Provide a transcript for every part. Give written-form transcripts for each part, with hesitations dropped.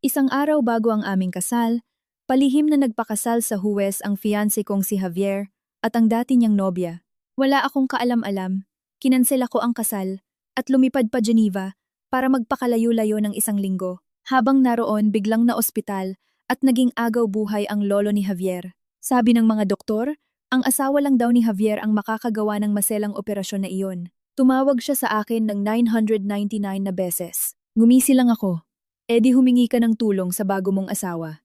Isang araw bago ang aming kasal, palihim na nagpakasal sa Huwes ang fiancé kong si Javier at ang dati niyang nobya. Wala akong kaalam-alam, kinansel ako ang kasal at lumipad pa Geneva para magpakalayo-layo ng isang linggo. Habang naroon biglang na ospital at naging agaw buhay ang lolo ni Javier. Sabi ng mga doktor, ang asawa lang daw ni Javier ang makakagawa ng maselang operasyon na iyon. Tumawag siya sa akin ng 999 na beses. Ngumisi lang ako. Di humingi ka ng tulong sa bago mong asawa.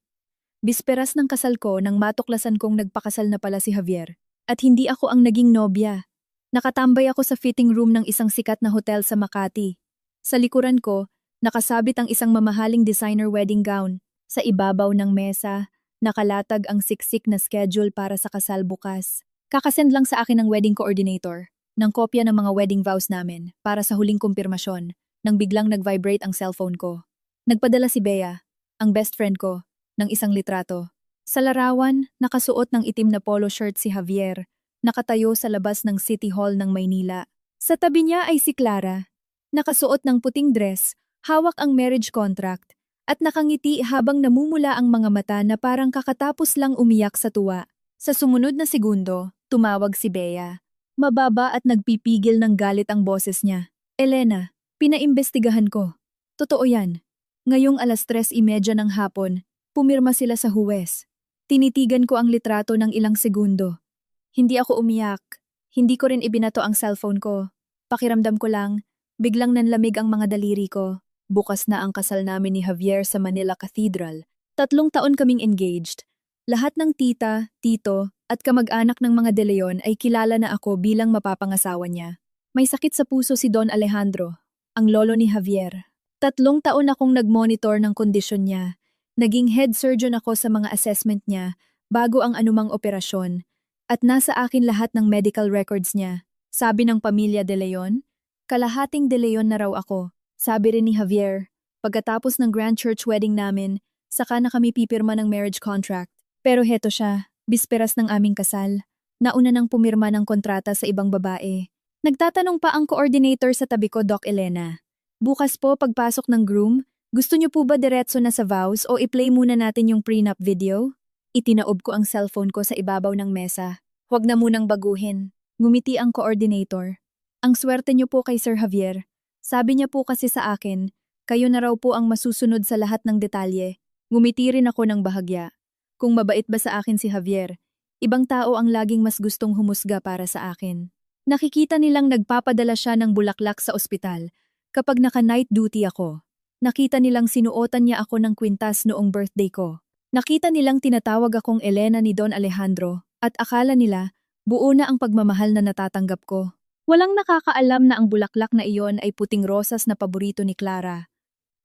Bisperas ng kasal ko nang matuklasan kong nagpakasal na pala si Javier. At hindi ako ang naging nobya. Nakatambay ako sa fitting room ng isang sikat na hotel sa Makati. Sa likuran ko, nakasabit ang isang mamahaling designer wedding gown. Sa ibabaw ng mesa, nakalatag ang siksik na schedule para sa kasal bukas. Kakasend lang sa akin ng wedding coordinator ng kopya ng mga wedding vows namin para sa huling kumpirmasyon nang biglang nag-vibrate ang cellphone ko. Nagpadala si Bea, ang best friend ko, ng isang litrato. Sa larawan, nakasuot ng itim na polo shirt si Javier, nakatayo sa labas ng City Hall ng Maynila. Sa tabi niya ay si Clara, nakasuot ng puting dress, hawak ang marriage contract, at nakangiti habang namumula ang mga mata na parang kakatapos lang umiyak sa tuwa. Sa sumunod na segundo, tumawag si Bea. Mababa at nagpipigil ng galit ang boses niya. Elena, pinaimbestigahan ko. Totoo yan. Ngayong 3:30 ng hapon, pumirma sila sa Huwes. Tinitigan ko ang litrato ng ilang segundo. Hindi ako umiyak. Hindi ko rin ibinato ang cellphone ko. Pakiramdam ko lang, biglang nanlamig ang mga daliri ko. Bukas na ang kasal namin ni Javier sa Manila Cathedral. 3 taon kaming engaged. Lahat ng tita, tito, at kamag-anak ng mga De Leon ay kilala na ako bilang mapapangasawa niya. May sakit sa puso si Don Alejandro, ang lolo ni Javier. 3 taon akong nag-monitor ng kondisyon niya. Naging head surgeon ako sa mga assessment niya bago ang anumang operasyon. At nasa akin lahat ng medical records niya. Sabi ng pamilya De Leon, kalahating De Leon na raw ako. Sabi rin ni Javier, pagkatapos ng grand church wedding namin, saka na kami pipirma ng marriage contract. Pero heto siya, bisperas ng aming kasal. Nauna nang pumirma ng kontrata sa ibang babae. Nagtatanong pa ang coordinator sa tabi ko, Doc Elena. Bukas po pagpasok ng groom, gusto niyo po ba diretso na sa vows o i-play muna natin yung prenup video? Itinaob ko ang cellphone ko sa ibabaw ng mesa. Huwag na munang baguhin. Ngumiti ang coordinator. Ang swerte niyo po kay Sir Javier. Sabi niya po kasi sa akin, kayo na raw po ang masusunod sa lahat ng detalye. Ngumiti rin ako ng bahagya. Kung mabait ba sa akin si Javier, ibang tao ang laging mas gustong humusga para sa akin. Nakikita nilang nagpapadala siya ng bulaklak sa ospital. Kapag naka-night duty ako, nakita nilang sinuotan niya ako ng kwintas noong birthday ko. Nakita nilang tinatawag akong Elena ni Don Alejandro at akala nila buo na ang pagmamahal na natatanggap ko. Walang nakakaalam na ang bulaklak na iyon ay puting rosas na paborito ni Clara.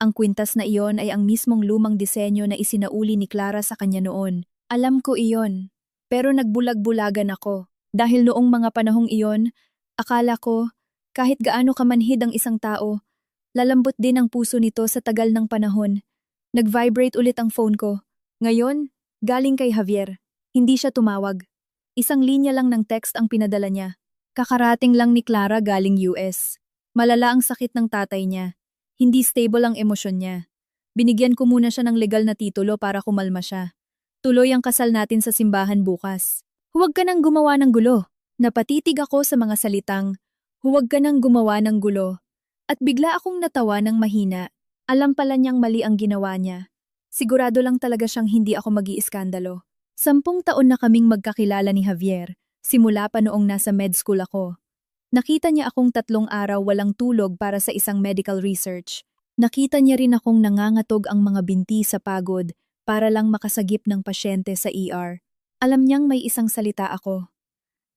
Ang kwintas na iyon ay ang mismong lumang disenyo na isinauli ni Clara sa kanya noon. Alam ko iyon, pero nagbulag-bulagan ako. Dahil noong mga panahong iyon, akala ko, kahit gaano kamanhid ang isang tao, lalambot din ang puso nito sa tagal ng panahon. Nag-vibrate ulit ang phone ko. Ngayon, galing kay Javier. Hindi siya tumawag. Isang linya lang ng text ang pinadala niya. Kakarating lang ni Clara galing US. Malala ang sakit ng tatay niya. Hindi stable ang emosyon niya. Binigyan ko muna siya ng legal na titulo para kumalma siya. Tuloy ang kasal natin sa simbahan bukas. Huwag ka nang gumawa ng gulo. Napatitig ako sa mga salitang, huwag ka nang gumawa ng gulo. At bigla akong natawa ng mahina. Alam pala niyang mali ang ginawa niya. Sigurado lang talaga siyang hindi ako mag-iiskandalo. 10 taon na kaming magkakilala ni Javier, simula pa noong nasa med school ako. Nakita niya akong 3 araw walang tulog para sa isang medical research. Nakita niya rin akong nangangatog ang mga binti sa pagod para lang makasagip ng pasyente sa ER. Alam niyang may isang salita ako.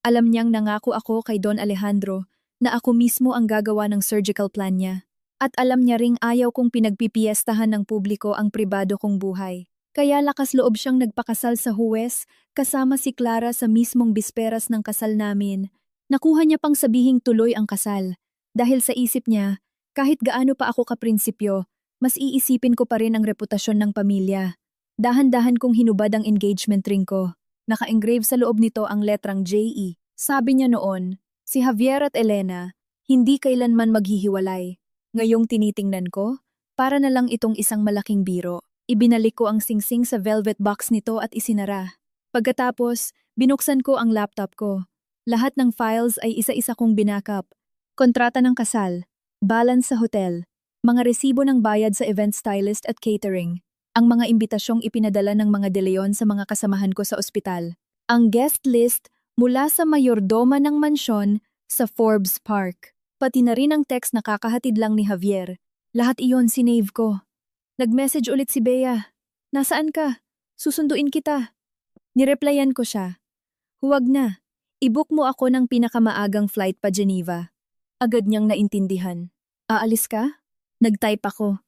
Alam niyang nangako ako kay Don Alejandro na ako mismo ang gagawa ng surgical plan niya. At alam niya ring ayaw kong pinagpipiestahan ng publiko ang pribado kong buhay. Kaya lakas loob siyang nagpakasal sa Huwes kasama si Clara sa mismong bisperas ng kasal namin. Nakuha niya pang sabihing tuloy ang kasal. Dahil sa isip niya, kahit gaano pa ako kaprinsipyo, mas iisipin ko pa rin ang reputasyon ng pamilya. Dahan-dahan kong hinubad ang engagement ring ko. Naka-engrave sa loob nito ang letrang JE. Sabi niya noon, si Javier at Elena, hindi kailanman maghihiwalay. Ngayong tinitingnan ko, para na lang itong isang malaking biro. Ibinalik ko ang singsing sa velvet box nito at isinara. Pagkatapos, binuksan ko ang laptop ko. Lahat ng files ay isa-isa kong binackup. Kontrata ng kasal, balance sa hotel, mga resibo ng bayad sa event stylist at catering, ang mga imbitasyong ipinadala ng mga De Leon sa mga kasamahan ko sa ospital, ang guest list mula sa mayordoma ng mansyon sa Forbes Park, pati na rin ang text na kakahatid lang ni Javier. Lahat iyon sinave ko. Nag-message ulit si Bea. Nasaan ka? Susunduin kita. Nireplyan ko siya. Huwag na. I-book mo ako ng pinakamaagang flight pa Geneva. Agad niyang naintindihan. Aalis ka? Nag-type ako.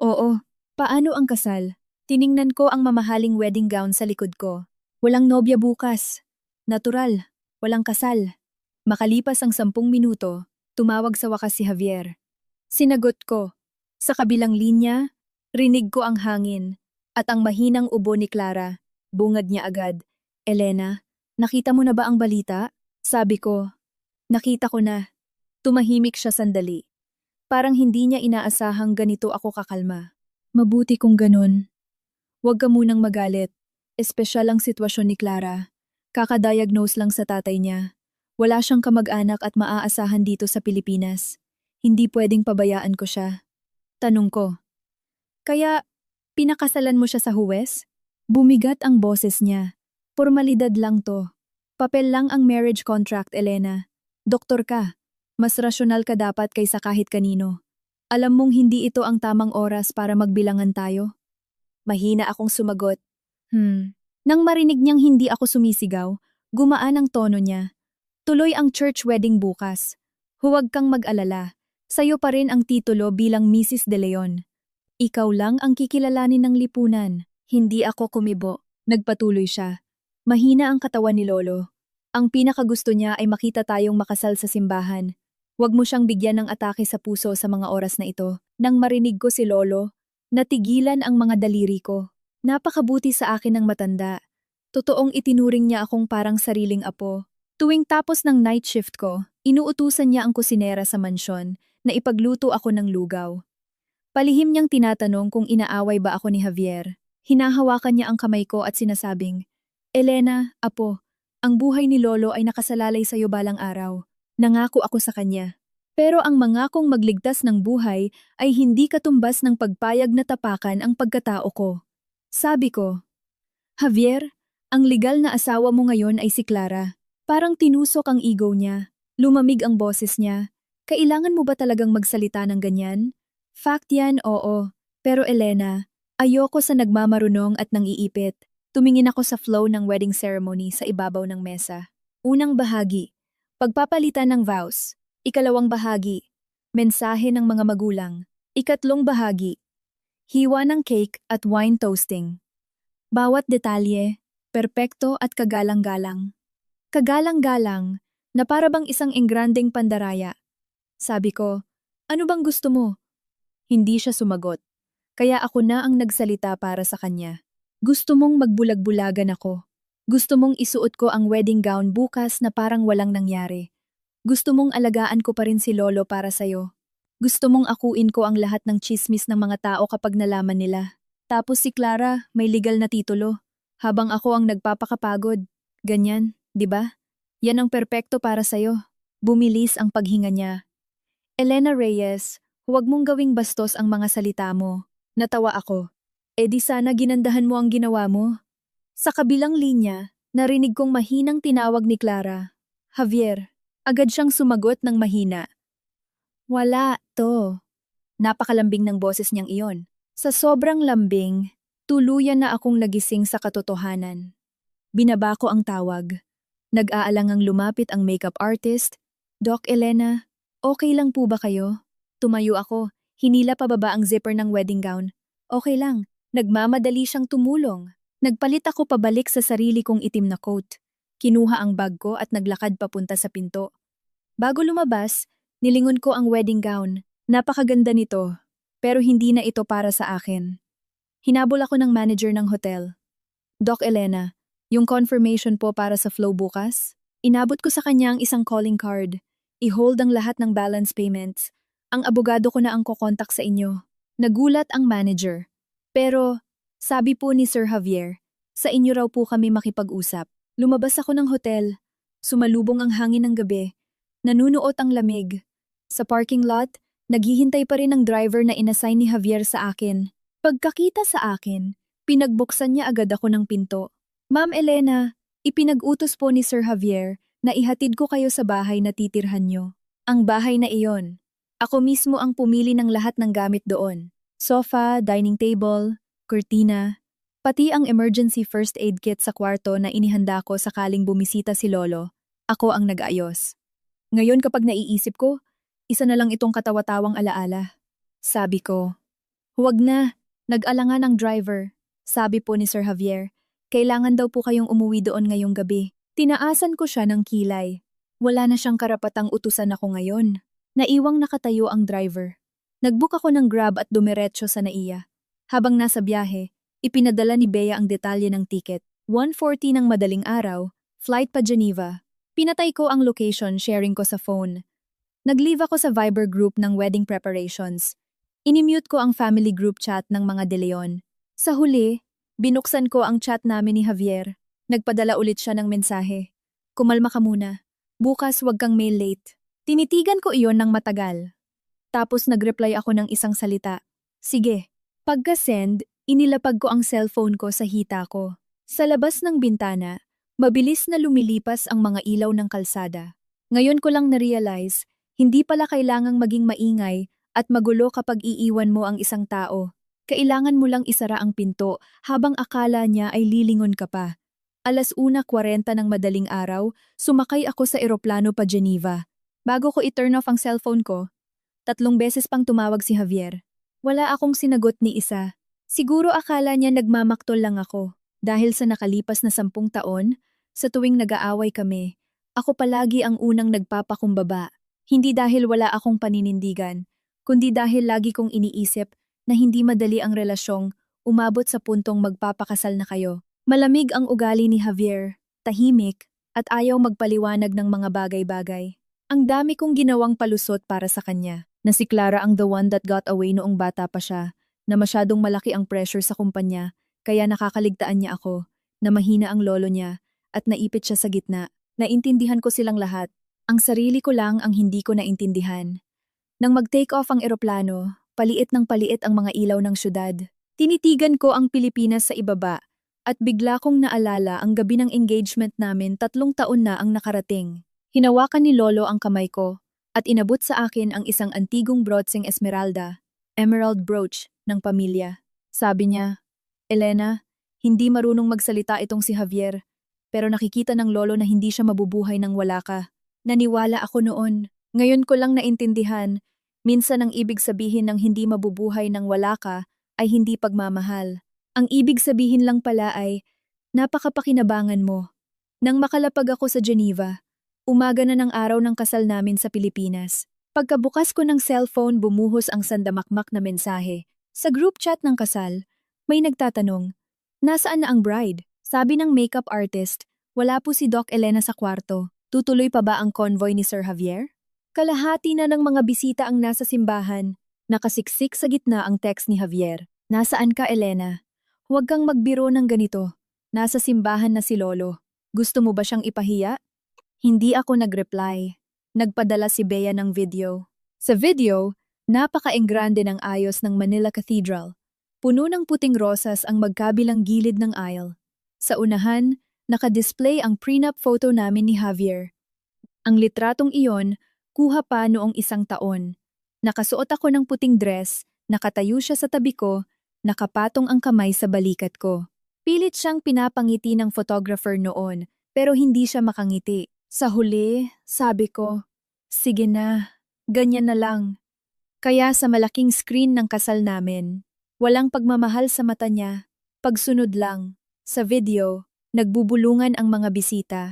Oo. Paano ang kasal? Tiningnan ko ang mamahaling wedding gown sa likod ko. Walang nobya bukas. Natural. Walang kasal. Makalipas ang 10 minuto, tumawag sa wakas si Javier. Sinagot ko. Sa kabilang linya, rinig ko ang hangin at ang mahinang ubo ni Clara. Bungad niya agad. Elena, nakita mo na ba ang balita? Sabi ko. Nakita ko na. Tumahimik siya sandali. Parang hindi niya inaasahang ganito ako kakalma. Mabuti kung ganun. Huwag ka munang magalit. Espesyal ang sitwasyon ni Clara. Kakadiagnose lang sa tatay niya. Wala siyang kamag-anak at maaasahan dito sa Pilipinas. Hindi pwedeng pabayaan ko siya. Tanong ko. Kaya, pinakasalan mo siya sa huwes? Bumigat ang boses niya. Formalidad lang to. Papel lang ang marriage contract, Elena. Doktor ka. Mas rasyonal ka dapat kaysa kahit kanino. Alam mong hindi ito ang tamang oras para magbilangan tayo? Mahina akong sumagot. Nang marinig niyang hindi ako sumisigaw, gumaan ang tono niya. Tuloy ang church wedding bukas. Huwag kang mag-alala. Sa'yo pa rin ang titulo bilang Mrs. De Leon. Ikaw lang ang kikilalanin ng lipunan. Hindi ako kumibo. Nagpatuloy siya. Mahina ang katawan ni Lolo. Ang pinakagusto niya ay makita tayong makasal sa simbahan. Huwag mo siyang bigyan ng atake sa puso sa mga oras na ito. Nang marinig ko si Lolo, natigilan ang mga daliri ko. Napakabuti sa akin ng matanda. Totoong itinuring niya akong parang sariling apo. Tuwing tapos ng night shift ko, inuutusan niya ang kusinera sa mansyon na ipagluto ako ng lugaw. Palihim niyang tinatanong kung inaaway ba ako ni Javier. Hinahawakan niya ang kamay ko at sinasabing, Elena, apo, ang buhay ni Lolo ay nakasalalay sa iyo balang araw. Nangako ako sa kanya. Pero ang mangakong magligtas ng buhay ay hindi katumbas ng pagpayag na tapakan ang pagkatao ko. Sabi ko, Javier, ang legal na asawa mo ngayon ay si Clara. Parang tinusok ang ego niya. Lumamig ang boses niya. Kailangan mo ba talagang magsalita ng ganyan? Fact yan, oo. Pero Elena, ayoko sa nagmamarunong at nangiipit. Tumingin ako sa flow ng wedding ceremony sa ibabaw ng mesa. Unang bahagi, pagpapalitan ng vows. Ikalawang bahagi, mensahe ng mga magulang. Ikatlong bahagi, hiwa ng cake at wine toasting. Bawat detalye, perpekto at kagalang-galang. Kagalang-galang na para bang isang engrandeng pandaraya. Sabi ko, ano bang gusto mo? Hindi siya sumagot. Kaya ako na ang nagsalita para sa kanya. Gusto mong magbulag-bulagan ako. Gusto mong isuot ko ang wedding gown bukas na parang walang nangyari. Gusto mong alagaan ko pa rin si Lolo para sa'yo. Gusto mong akuin ko ang lahat ng chismis ng mga tao kapag nalaman nila. Tapos si Clara, may legal na titulo. Habang ako ang nagpapakapagod. Ganyan, di ba? Yan ang perpekto para sa'yo. Bumilis ang paghinga niya. Elena Reyes, huwag mong gawing bastos ang mga salita mo. Natawa ako. E di sana ginandahan mo ang ginawa mo. Sa kabilang linya, narinig kong mahinang tinawag ni Clara. Javier, agad siyang sumagot ng mahina. Wala to. Napakalambing ng boses niyang iyon. Sa sobrang lambing, tuluyan na akong nagising sa katotohanan. Binaba ko ang tawag. Nag-aalangang lumapit ang makeup artist. Doc Elena, okay lang po ba kayo? Tumayo ako, hinila pababa ang zipper ng wedding gown. Okay lang. Nagmamadali siyang tumulong. Nagpalit ako pabalik sa sarili kong itim na coat. Kinuha ang bag ko at naglakad papunta sa pinto. Bago lumabas, nilingon ko ang wedding gown. Napakaganda nito, pero hindi na ito para sa akin. Hinabol ako ng manager ng hotel. Doc Elena, yung confirmation po para sa flow bukas? Inabot ko sa kanya ang isang calling card. I-hold ang lahat ng balance payments. Ang abogado ko na ang kokontak sa inyo. Nagulat ang manager. Pero, sabi po ni Sir Javier, sa inyo raw po kami makipag-usap. Lumabas ako ng hotel. Sumalubong ang hangin ng gabi. Nanunuot ang lamig. Sa parking lot, naghihintay pa rin ang driver na inassign ni Javier sa akin. Pagkakita sa akin, pinagbuksan niya agad ako ng pinto. Ma'am Elena, ipinag-utos po ni Sir Javier na ihatid ko kayo sa bahay na titirhan nyo. Ang bahay na iyon. Ako mismo ang pumili ng lahat ng gamit doon. Sofa, dining table, kurtina, pati ang emergency first aid kit sa kwarto na inihanda ko sakaling bumisita si Lolo. Ako ang nag-ayos. Ngayon kapag naiisip ko, isa na lang itong katawa-tawang alaala. Sabi ko, huwag na, nag-alangan ang driver. Sabi po ni Sir Javier, kailangan daw po kayong umuwi doon ngayong gabi. Tinaasan ko siya ng kilay. Wala na siyang karapatang utusan ako ngayon. Naiwang nakatayo ang driver. Nagbook ako ng Grab at dumiretso sa NAIA. Habang nasa biyahe, ipinadala ni Bea ang detalye ng ticket. 1:40 ng madaling araw, flight pa Geneva. Pinatay ko ang location sharing ko sa phone. Nag-leave ako sa Viber group ng wedding preparations. Inimute ko ang family group chat ng mga De Leon. Sa huli, binuksan ko ang chat namin ni Javier. Nagpadala ulit siya ng mensahe. Kumalma ka muna. Bukas wag kang mail late. Tinitigan ko iyon ng matagal. Tapos nag-reply ako ng isang salita. Sige. Pagka-send, inilapag ko ang cellphone ko sa hita ko. Sa labas ng bintana, mabilis na lumilipas ang mga ilaw ng kalsada. Ngayon ko lang na-realize, hindi pala kailangang maging maingay at magulo kapag iiwan mo ang isang tao. Kailangan mo lang isara ang pinto habang akala niya ay lilingon ka pa. 1:40 ng madaling araw, sumakay ako sa eroplano pa Geneva. Bago ko i-turn off ang cellphone ko, 3 beses pang tumawag si Javier. Wala akong sinagot ni isa. Siguro akala niya nagmamaktol lang ako. Dahil sa nakalipas na 10 taon, sa tuwing nag-aaway kami, ako palagi ang unang nagpapakumbaba. Hindi dahil wala akong paninindigan, kundi dahil lagi kong iniisip na hindi madali ang relasyong umabot sa puntong magpapakasal na kayo. Malamig ang ugali ni Javier, tahimik, at ayaw magpaliwanag ng mga bagay-bagay. Ang dami kong ginawang palusot para sa kanya, na si Clara ang the one that got away noong bata pa siya, na masyadong malaki ang pressure sa kumpanya, kaya nakakaligtaan niya ako, na mahina ang lolo niya, at naipit siya sa gitna. Naintindihan ko silang lahat. Ang sarili ko lang ang hindi ko naintindihan. Nang mag-take off ang eroplano, paliit ng paliit ang mga ilaw ng syudad. Tinitigan ko ang Pilipinas sa ibaba, at bigla kong naalala ang gabi ng engagement namin 3 taon na ang nakarating. Hinawakan ni Lolo ang kamay ko, at inabot sa akin ang isang antigong broadsing esmeralda, emerald brooch, ng pamilya. Sabi niya, Elena, hindi marunong magsalita itong si Javier, pero nakikita ng Lolo na hindi siya mabubuhay nang wala ka. Naniwala ako noon. Ngayon ko lang naintindihan, minsan ang ibig sabihin ng hindi mabubuhay nang wala ka ay hindi pagmamahal. Ang ibig sabihin lang pala ay, napakapakinabangan mo. Nang makalapag ako sa Geneva, umaga na ng araw ng kasal namin sa Pilipinas. Pagkabukas ko ng cellphone, bumuhos ang sandamakmak na mensahe. Sa group chat ng kasal, may nagtatanong, nasaan na ang bride? Sabi ng makeup artist, wala po si Doc Elena sa kwarto. Tutuloy pa ba ang convoy ni Sir Javier? Kalahati na ng mga bisita ang nasa simbahan. Nakasiksik sa gitna ang text ni Javier. Nasaan ka, Elena? Huwag kang magbiro ng ganito. Nasa simbahan na si Lolo. Gusto mo ba siyang ipahiya? Hindi ako nag-reply. Nagpadala si Bea ng video. Sa video, napaka-engrande ng ayos ng Manila Cathedral. Puno ng puting rosas ang magkabilang gilid ng aisle. Sa unahan, naka-display ang prenup photo namin ni Javier. Ang litratong iyon, kuha pa noong 1 taon. Nakasuot ako ng puting dress, nakatayo siya sa tabi ko, nakapatong ang kamay sa balikat ko. Pilit siyang pinapangiti ng photographer noon, pero hindi siya makangiti. Sa huli, sabi ko, sige na, ganyan na lang. Kaya sa malaking screen ng kasal namin, walang pagmamahal sa mata niya, pagsunod lang. Sa video, nagbubulungan ang mga bisita.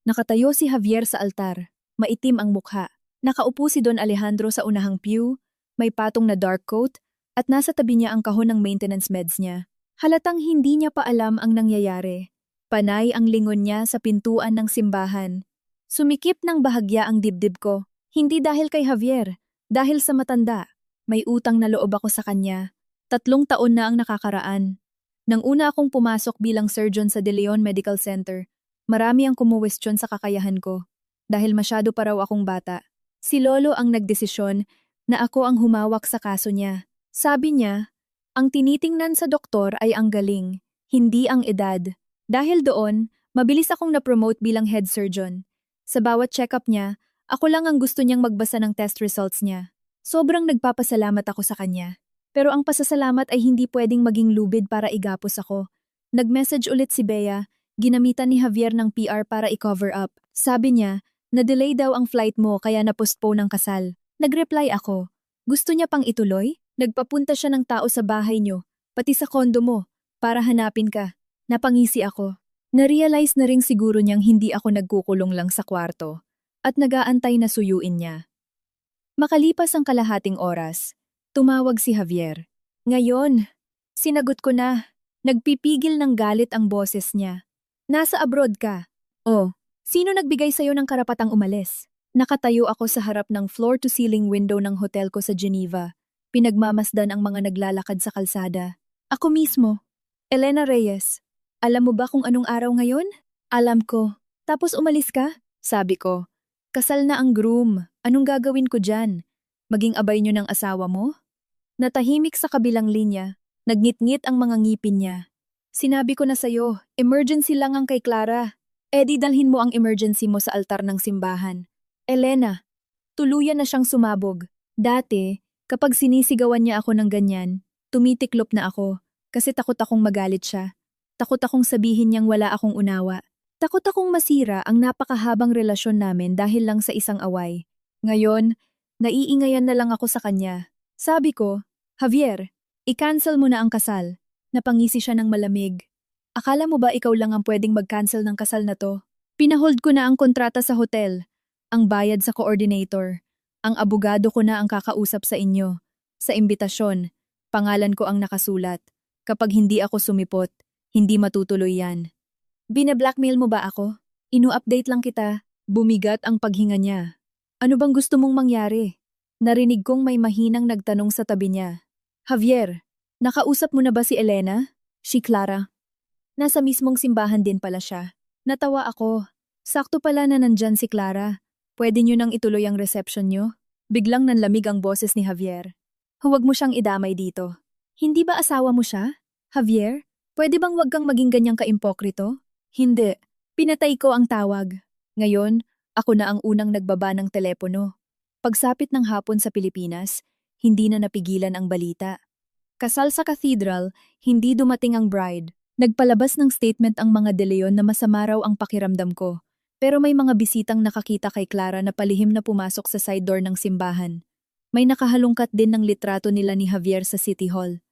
Nakatayo si Javier sa altar, maitim ang mukha. Nakaupo si Don Alejandro sa unahang pew, may patong na dark coat, at nasa tabi niya ang kahon ng maintenance meds niya. Halatang hindi niya pa alam ang nangyayari. Panay ang lingon niya sa pintuan ng simbahan. Sumikip ng bahagya ang dibdib ko. Hindi dahil kay Javier, dahil sa matanda. May utang na loob ako sa kanya. 3 taon na ang nakakaraan. Nang una akong pumasok bilang surgeon sa De Leon Medical Center, marami ang kumuwestiyon sa kakayahan ko dahil masyado pa raw akong bata. Si Lolo ang nagdesisyon na ako ang humawak sa kaso niya. Sabi niya, ang tinitingnan sa doktor ay ang galing, hindi ang edad. Dahil doon, mabilis akong na-promote bilang head surgeon. Sa bawat check-up niya, ako lang ang gusto niyang magbasa ng test results niya. Sobrang nagpapasalamat ako sa kanya. Pero ang pasasalamat ay hindi pwedeng maging lubid para igapos ako. Nag-message ulit si Bea, ginamitan ni Javier ng PR para i-cover up. Sabi niya, na-delay daw ang flight mo kaya na-postpone ang kasal. Nag-reply ako, gusto niya pang ituloy? Nagpapunta siya ng tao sa bahay niyo, pati sa kondo mo, para hanapin ka. Napangisi ako. Na-realize na rin siguro niyang hindi ako nagkukulong lang sa kwarto at nag-aantay na suyuin niya. Makalipas ang kalahating oras, tumawag si Javier. Ngayon, sinagot ko na. Nagpipigil ng galit ang boses niya. Nasa abroad ka. Oh, sino nagbigay sa'yo ng karapatang umalis? Nakatayo ako sa harap ng floor-to-ceiling window ng hotel ko sa Geneva. Pinagmamasdan ang mga naglalakad sa kalsada. Ako mismo. Elena Reyes. Alam mo ba kung anong araw ngayon? Alam ko. Tapos umalis ka? Sabi ko. Kasal na ang groom. Anong gagawin ko dyan? Maging abay niyo ng asawa mo? Natahimik sa kabilang linya. Nagngit-ngit ang mga ngipin niya. Sinabi ko na sa'yo, emergency lang ang kay Clara. Di dalhin mo ang emergency mo sa altar ng simbahan. Elena, tuluyan na siyang sumabog. Dati, kapag sinisigawan niya ako ng ganyan, tumitiklop na ako kasi takot akong magalit siya. Takot akong sabihin niyang wala akong unawa. Takot akong masira ang napakahabang relasyon namin dahil lang sa isang away. Ngayon, naiingayan na lang ako sa kanya. Sabi ko, Javier, i-cancel mo na ang kasal. Napangisi siya ng malamig. Akala mo ba ikaw lang ang pwedeng mag-cancel ng kasal na to? Pinahold ko na ang kontrata sa hotel, ang bayad sa coordinator, ang abogado ko na ang kakausap sa inyo. Sa imbitasyon, pangalan ko ang nakasulat. Kapag hindi ako sumipot, hindi matutuloy yan. Bina-blackmail mo ba ako? Inu-update lang kita. Bumigat ang paghinga niya. Ano bang gusto mong mangyari? Narinig kong may mahinang nagtanong sa tabi niya. Javier, nakausap mo na ba si Elena? Si Clara. Nasa mismong simbahan din pala siya. Natawa ako. Sakto pala na nandyan si Clara. Pwede niyo nang ituloy ang reception niyo? Biglang nanlamig ang boses ni Javier. Huwag mo siyang idamay dito. Hindi ba asawa mo siya? Javier, pwede bang wag kang maging ganyang kaimpokrito? Hindi. Pinatay ko ang tawag. Ngayon, ako na ang unang nagbaba ng telepono. Pagsapit ng hapon sa Pilipinas, hindi na napigilan ang balita. Kasal sa cathedral, hindi dumating ang bride. Nagpalabas ng statement ang mga De Leon na masama raw ang pakiramdam ko. Pero may mga bisitang nakakita kay Clara na palihim na pumasok sa side door ng simbahan. May nakahalungkat din ng litrato nila ni Javier sa City Hall.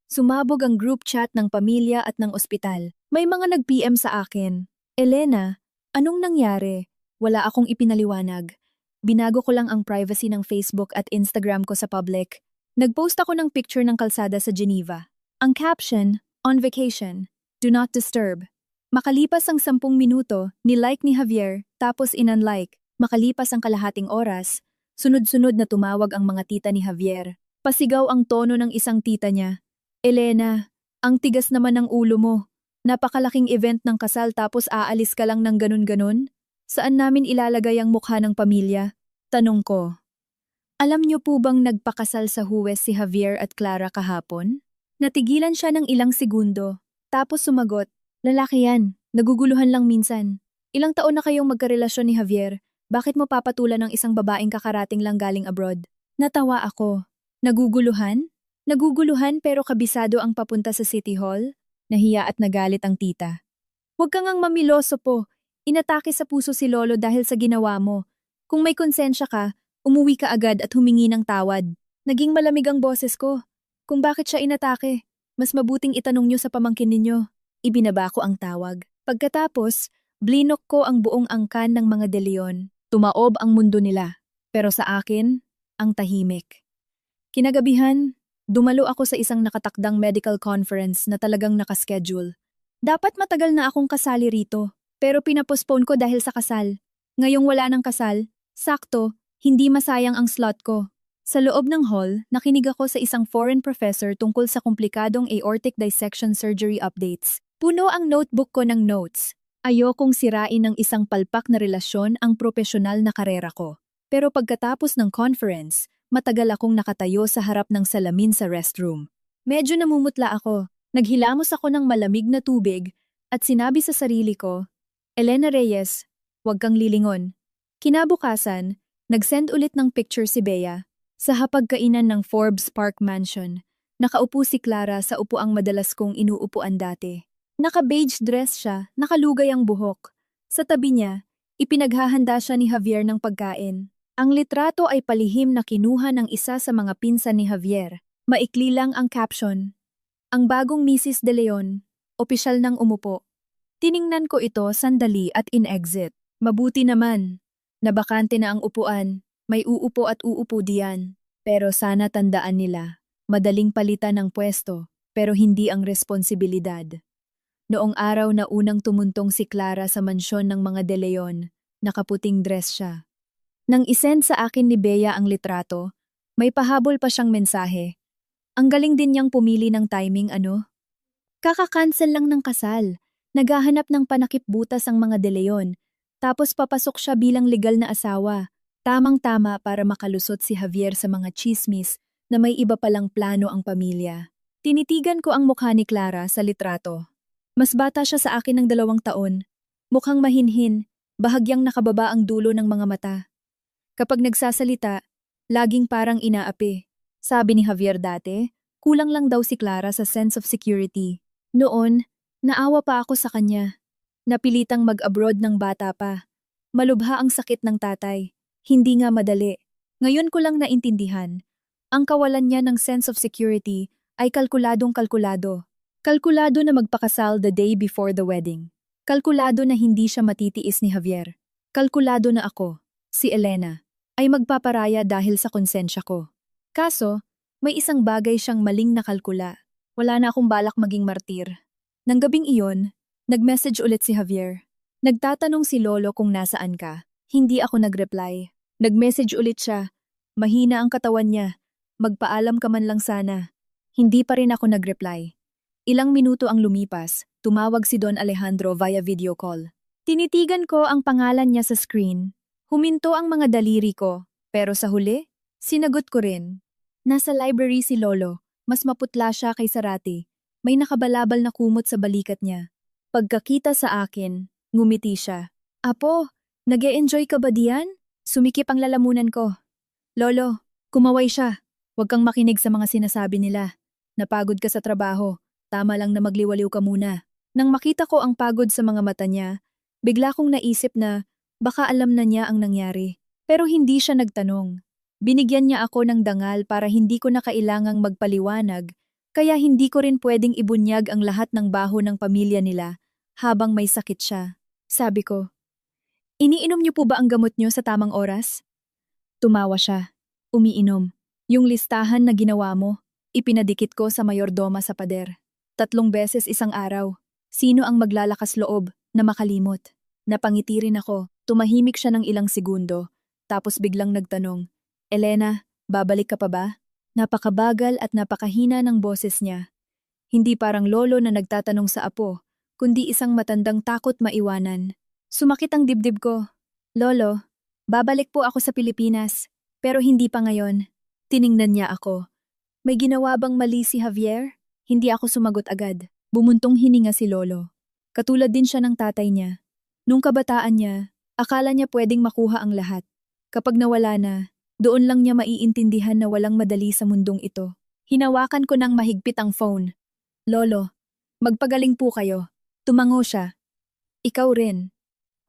Sumabog ang group chat ng pamilya at ng ospital. May mga nag-PM sa akin. Elena, anong nangyari? Wala akong ipinaliwanag. Binago ko lang ang privacy ng Facebook at Instagram ko sa public. Nagpost ako ng picture ng kalsada sa Geneva. Ang caption, on vacation, do not disturb. Makalipas ang 10 minuto, nilike ni Javier, tapos in-unlike. Makalipas ang kalahating oras, sunod-sunod na tumawag ang mga tita ni Javier. Pasigaw ang tono ng isang tita niya. Elena, ang tigas naman ng ulo mo. Napakalaking event ng kasal tapos aalis ka lang ng ganun-ganun? Saan namin ilalagay ang mukha ng pamilya? Tanong ko. Alam niyo po bang nagpakasal sa Huwes si Javier at Clara kahapon? Natigilan siya ng ilang segundo, tapos sumagot, lalaki yan, naguguluhan lang minsan. Ilang taon na kayong magkarelasyon ni Javier, bakit mo papatulan ng isang babaeng kakarating lang galing abroad? Natawa ako. Naguguluhan? Naguguluhan pero kabisado ang papunta sa City Hall? Nahiya at nagalit ang tita. Huwag kang ang mamiloso po. Inatake sa puso si Lolo dahil sa ginawa mo. Kung may konsensya ka, umuwi ka agad at humingi ng tawad. Naging malamig ang boses ko. Kung bakit siya inatake, mas mabuting itanong niyo sa pamangkin ninyo. Ibinaba ko ang tawag. Pagkatapos, blinok ko ang buong angkan ng mga De Leon. Tumaob ang mundo nila. Pero sa akin, ang tahimik. Kinagabihan, dumalo ako sa isang nakatakdang medical conference na talagang nakaschedule. Dapat matagal na akong kasali rito. Pero pinapospone ko dahil sa kasal. Ngayong wala ng kasal, sakto, hindi masayang ang slot ko. Sa loob ng hall, nakinig ako sa isang foreign professor tungkol sa komplikadong aortic dissection surgery updates. Puno ang notebook ko ng notes. Ayokong sirain ng isang palpak na relasyon ang propesyonal na karera ko. Pero pagkatapos ng conference, matagal akong nakatayo sa harap ng salamin sa restroom. Medyo namumutla ako. Naghilamos ako ng malamig na tubig at sinabi sa sarili ko, Elena Reyes, huwag kang lilingon. Kinabukasan, nag-send ulit ng picture si Bea. Sa hapagkainan ng Forbes Park Mansion, nakaupo si Clara sa upuang madalas kong inuupuan dati. Naka-beige dress siya, nakalugay ang buhok. Sa tabi niya, ipinaghahanda siya ni Javier ng pagkain. Ang litrato ay palihim na kinuha ng isa sa mga pinsan ni Javier. Maikli lang ang caption. Ang bagong Mrs. De Leon, opisyal nang umupo. Tiningnan ko ito sandali at in-exit. Mabuti naman. Nabakante na ang upuan. May uupo at uupo diyan. Pero sana tandaan nila, madaling palitan ng pwesto, pero hindi ang responsibilidad. Noong araw na unang tumuntong si Clara sa mansyon ng mga De Leon, nakaputing dress siya. Nang isend sa akin ni Bea ang litrato, may pahabol pa siyang mensahe. Ang galing din niyang pumili ng timing ano? Kaka-cancel lang ng kasal. Naghahanap ng panakip-butas ang mga De Leon, tapos papasok siya bilang legal na asawa. Tamang-tama para makalusot si Javier sa mga chismis na may iba palang plano ang pamilya. Tinitigan ko ang mukha ni Clara sa litrato. Mas bata siya sa akin ng 2 taon. Mukhang mahinhin, bahagyang nakababa ang dulo ng mga mata. Kapag nagsasalita, laging parang inaapi. Sabi ni Javier dati, kulang lang daw si Clara sa sense of security. Noon, naawa pa ako sa kanya. Napilitang mag-abroad ng bata pa. Malubha ang sakit ng tatay. Hindi nga madali. Ngayon ko lang naintindihan. Ang kawalan niya ng sense of security ay kalkuladong-kalkulado. Kalkulado na magpakasal the day before the wedding. Kalkulado na hindi siya matitiis ni Javier. Kalkulado na ako, si Elena, ay magpaparaya dahil sa konsensya ko. Kaso, may isang bagay siyang maling nakalkula. Wala na akong balak maging martir. Nang gabing iyon, nag-message ulit si Javier. Nagtatanong si Lolo kung nasaan ka. Hindi ako nag-reply. Nag-message ulit siya. Mahina ang katawan niya. Magpaalam ka man lang sana. Hindi pa rin ako nag-reply. Ilang minuto ang lumipas, tumawag si Don Alejandro via video call. Tinitigan ko ang pangalan niya sa screen. Huminto ang mga daliri ko, pero sa huli, sinagot ko rin. Nasa library si Lolo, mas maputla siya kay Sarati. May nakabalabal na kumot sa balikat niya. Pagkakita sa akin, ngumiti siya. Apo, nag-e-enjoy ka ba diyan? Sumikip ang lalamunan ko. Lolo, kumaway siya. Huwag kang makinig sa mga sinasabi nila. Napagod ka sa trabaho. Tama lang na magliwaliw ka muna. Nang makita ko ang pagod sa mga mata niya, bigla kong naisip na baka alam na niya ang nangyari. Pero hindi siya nagtanong. Binigyan niya ako ng dangal para hindi ko na kailangang magpaliwanag, kaya hindi ko rin pwedeng ibunyag ang lahat ng baho ng pamilya nila habang may sakit siya. Sabi ko, iniinom niyo po ba ang gamot niyo sa tamang oras? Tumawa siya. Umiinom. Yung listahan na ginawa mo, ipinadikit ko sa mayordoma sa pader. 3 beses isang araw. Sino ang maglalakas loob na makalimot? Napangiti rin ako. Tumahimik siya ng ilang segundo. Tapos biglang nagtanong, Elena, babalik ka pa ba? Napakabagal at napakahina ng boses niya. Hindi parang lolo na nagtatanong sa apo, kundi isang matandang takot maiwanan. Sumakit ang dibdib ko. Lolo, babalik po ako sa Pilipinas, pero hindi pa ngayon. Tiningnan niya ako. May ginawa bang mali si Javier? Hindi ako sumagot agad. Bumuntong hininga si Lolo. Katulad din siya ng tatay niya. Nung kabataan niya, akala niya pwedeng makuha ang lahat. Kapag nawala na, doon lang niya maiintindihan na walang madali sa mundong ito. Hinawakan ko ng mahigpit ang phone. Lolo, magpagaling po kayo. Tumango siya. Ikaw rin.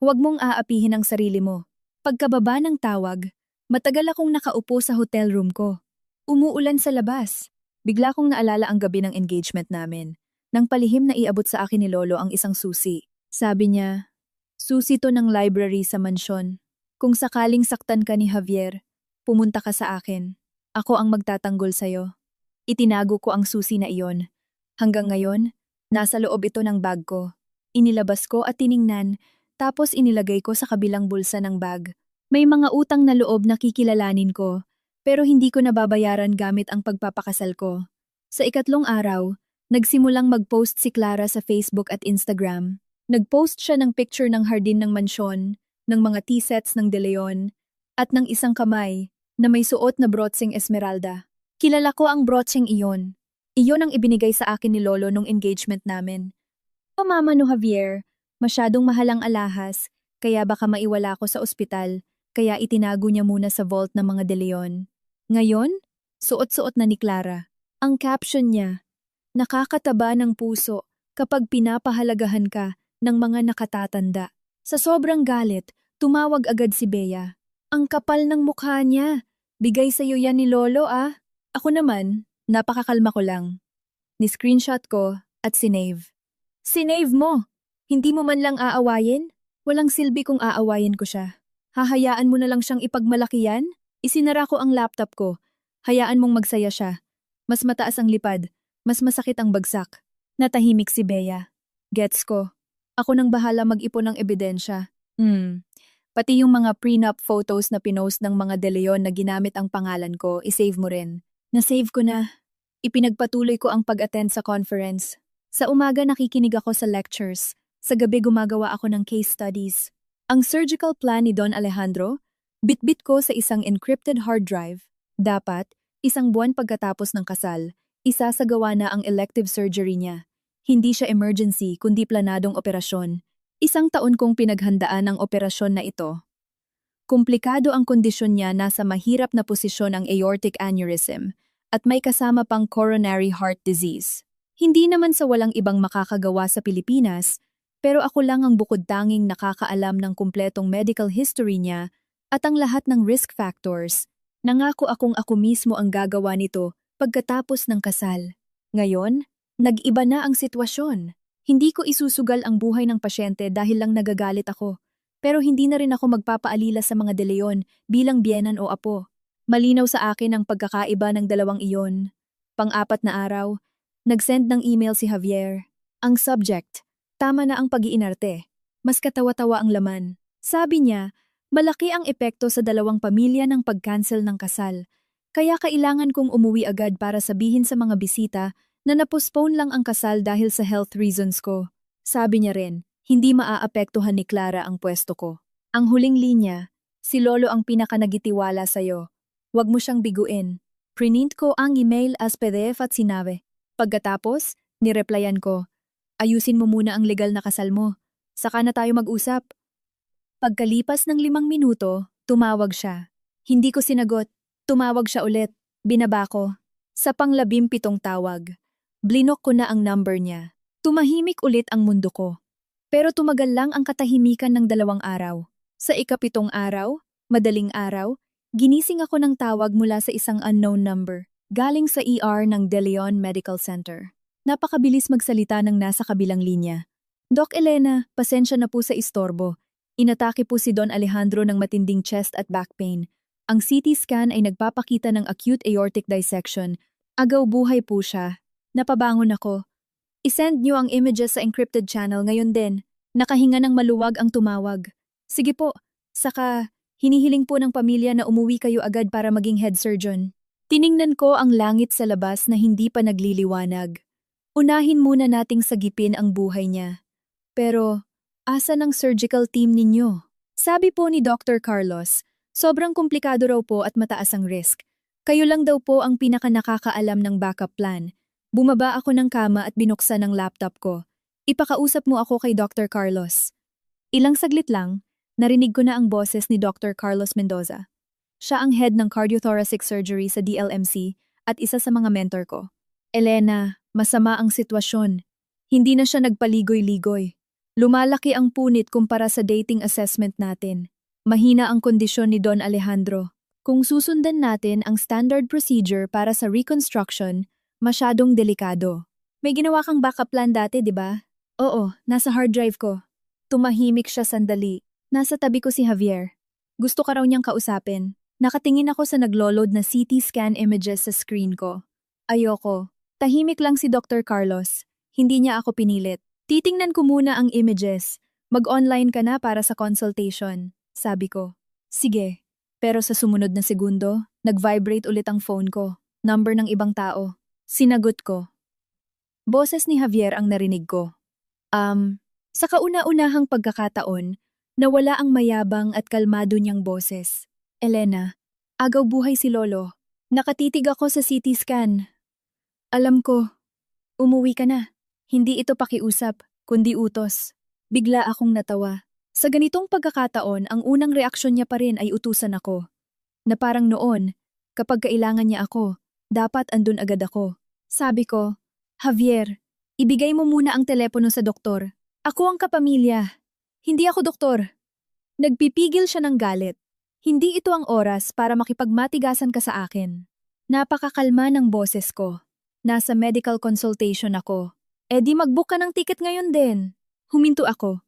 Huwag mong aapihin ang sarili mo. Pagkababa ng tawag, matagal akong nakaupo sa hotel room ko. Umuulan sa labas. Bigla kong naalala ang gabi ng engagement namin. Nang palihim na iabot sa akin ni Lolo ang isang susi. Sabi niya, susi to ng library sa mansyon. Kung sakaling saktan ka ni Javier, pumunta ka sa akin. Ako ang magtatanggol sa'yo. Itinago ko ang susi na iyon. Hanggang ngayon, nasa loob ito ng bag ko. Inilabas ko at tiningnan, tapos inilagay ko sa kabilang bulsa ng bag. May mga utang na loob na kikilalanin ko, pero hindi ko nababayaran gamit ang pagpapakasal ko. Sa ikatlong araw, nagsimulang mag-post si Clara sa Facebook at Instagram. Nag-post siya ng picture ng hardin ng mansyon, ng mga tea sets ng De Leon, at ng isang kamay na may suot na brotseng esmeralda. Kilala ko ang brotseng iyon. Iyon ang ibinigay sa akin ni Lolo nung engagement namin. O Mama no Javier, masyadong mahal ang alahas, kaya baka maiwala ko sa ospital, kaya itinago niya muna sa vault ng mga De Leon. Ngayon, suot-suot na ni Clara. Ang caption niya, nakakataba ng puso kapag pinapahalagahan ka ng mga nakatatanda. Sa sobrang galit, tumawag agad si Bea. Ang kapal ng mukha niya. Bigay sa'yo yan ni Lolo ah. Ako naman, napakakalma ko lang. Ni-screenshot ko at sinave. Sinave mo! Hindi mo man lang aawayin? Walang silbi kung aawayin ko siya. Hahayaan mo na lang siyang ipagmalaki yan? Isinara ko ang laptop ko. Hayaan mong magsaya siya. Mas mataas ang lipad. Mas masakit ang bagsak. Natahimik si Bea. Gets ko. Ako nang bahala mag-ipon ng ebidensya. Pati yung mga prenup photos na pinost ng mga De Leon na ginamit ang pangalan ko, isave mo rin. Na-save ko na. Ipinagpatuloy ko ang pag-attend sa conference. Sa umaga nakikinig ako sa lectures. Sa gabi gumagawa ako ng case studies. Ang surgical plan ni Don Alejandro, bitbit ko sa isang encrypted hard drive. Dapat, isang buwan pagkatapos ng kasal, isasagawa na ang elective surgery niya. Hindi siya emergency kundi planadong operasyon. Isang taon kong pinaghandaan ang operasyon na ito. Komplikado ang kondisyon niya, nasa mahirap na posisyon ang aortic aneurysm at may kasama pang coronary heart disease. Hindi naman sa walang ibang makakagawa sa Pilipinas, pero ako lang ang bukod-tanging nakakaalam ng kumpletong medical history niya at ang lahat ng risk factors. Nangako akong ako mismo ang gagawa nito pagkatapos ng kasal. Ngayon, nag-iba na ang sitwasyon. Hindi ko isusugal ang buhay ng pasyente dahil lang nagagalit ako. Pero hindi na rin ako magpapaalila sa mga De Leon bilang biyenan o apo. Malinaw sa akin ang pagkakaiba ng dalawang iyon. Pang-apat na araw, nag-send ng email si Javier. Ang subject, tama na ang pag-iinarte. Mas katawa-tawa ang laman. Sabi niya, malaki ang epekto sa dalawang pamilya ng pag-cancel ng kasal. Kaya kailangan kong umuwi agad para sabihin sa mga bisita na napostpone lang ang kasal dahil sa health reasons ko. Sabi niya rin, hindi maaapektuhan ni Clara ang pwesto ko. Ang huling linya, si Lolo ang pinakanagitiwala sa'yo. Huwag mo siyang biguin. Print ko ang email as PDF at sinabi. Pagkatapos, nireplyan ko, ayusin mo muna ang legal na kasal mo. Saka na tayo mag-usap. Pagkalipas ng 5 minuto, tumawag siya. Hindi ko sinagot. Tumawag siya ulit. Binaba ko. Sa pang-17 tawag. Blinok ko na ang number niya. Tumahimik ulit ang mundo ko. Pero tumagal lang ang katahimikan ng 2 araw. Sa ika-7 araw, madaling araw, ginising ako ng tawag mula sa isang unknown number. Galing sa ER ng De Leon Medical Center. Napakabilis magsalita ng nasa kabilang linya. Doc Elena, pasensya na po sa istorbo. Inatake po si Don Alejandro ng matinding chest at back pain. Ang CT scan ay nagpapakita ng acute aortic dissection. Agaw buhay po siya. Napabangon ako. I-send niyo ang images sa encrypted channel ngayon din. Nakahinga ng maluwag ang tumawag. Sige po. Saka, hinihiling po ng pamilya na umuwi kayo agad para maging head surgeon. Tiningnan ko ang langit sa labas na hindi pa nagliliwanag. Unahin muna nating sagipin ang buhay niya. Pero, asa ng surgical team ninyo? Sabi po ni Dr. Carlos, sobrang komplikado raw po at mataas ang risk. Kayo lang daw po ang pinaka-nakakaalam ng backup plan. Bumaba ako ng kama at binuksan ang laptop ko. Ipakausap mo ako kay Dr. Carlos. Ilang saglit lang, narinig ko na ang boses ni Dr. Carlos Mendoza. Siya ang head ng cardiothoracic surgery sa DLMC at isa sa mga mentor ko. Elena, masama ang sitwasyon. Hindi na siya nagpaligoy-ligoy. Lumalaki ang punit kumpara sa dating assessment natin. Mahina ang kondisyon ni Don Alejandro. Kung susundan natin ang standard procedure para sa reconstruction, masyadong delikado. May ginawa kang backup plan dati, di ba? Oo, nasa hard drive ko. Tumahimik siya sandali. Nasa tabi ko si Javier. Gusto ka raw niyang kausapin. Nakatingin ako sa naglo-load na CT scan images sa screen ko. Ayoko. Tahimik lang si Dr. Carlos. Hindi niya ako pinilit. Titingnan ko muna ang images. Mag-online ka na para sa consultation, sabi ko. Sige. Pero sa sumunod na segundo, nag-vibrate ulit ang phone ko. Number ng ibang tao. Sinagot ko. Boses ni Javier ang narinig ko. Sa kauna-unahang pagkakataon, nawala ang mayabang at kalmado niyang boses. Elena, agaw buhay si Lolo. Nakatitig ako sa CT scan. Alam ko, umuwi ka na. Hindi ito pakiusap, kundi utos. Bigla akong natawa. Sa ganitong pagkakataon, ang unang reaksyon niya pa rin ay utusan ako. Na parang noon, kapag kailangan niya ako, dapat andun agad ako. Sabi ko, Javier, ibigay mo muna ang telepono sa doktor. Ako ang kapamilya. Hindi ako doktor. Nagpipigil siya ng galit. Hindi ito ang oras para makipagmatigasan ka sa akin. Napakakalma ng boses ko. Nasa medical consultation ako. E di mag-book ka ng ticket ngayon din. Huminto ako.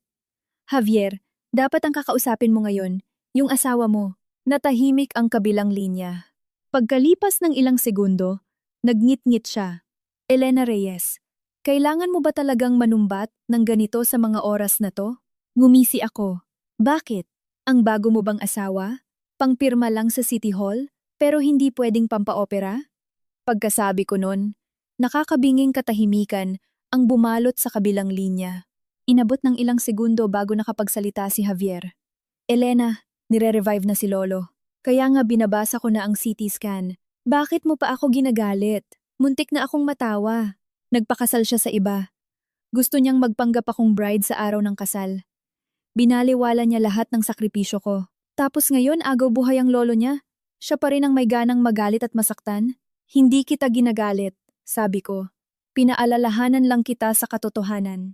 Javier, dapat ang kakausapin mo ngayon, yung asawa mo. Natahimik ang kabilang linya. Pagkalipas ng ilang segundo, nagngit-ngit siya. Elena Reyes, kailangan mo ba talagang manumbat ng ganito sa mga oras na to? Ngumisi ako. Bakit? Ang bago mo bang asawa? Pangpirma lang sa City Hall, pero hindi pwedeng pampaopera? Pagkasabi ko nun, nakakabinging katahimikan ang bumalot sa kabilang linya. Inabot ng ilang segundo bago nakapagsalita si Javier. Elena, nire-revive na si Lolo. Kaya nga binabasa ko na ang CT scan. Bakit mo pa ako ginagalit? Muntik na akong matawa. Nagpakasal siya sa iba. Gusto niyang magpanggap akong bride sa araw ng kasal. Binaliwala niya lahat ng sakripisyo ko. Tapos ngayon agaw buhay ang lolo niya. Siya pa rin ang may ganang magalit at masaktan. Hindi kita ginagalit, sabi ko. Pinaalalahanan lang kita sa katotohanan.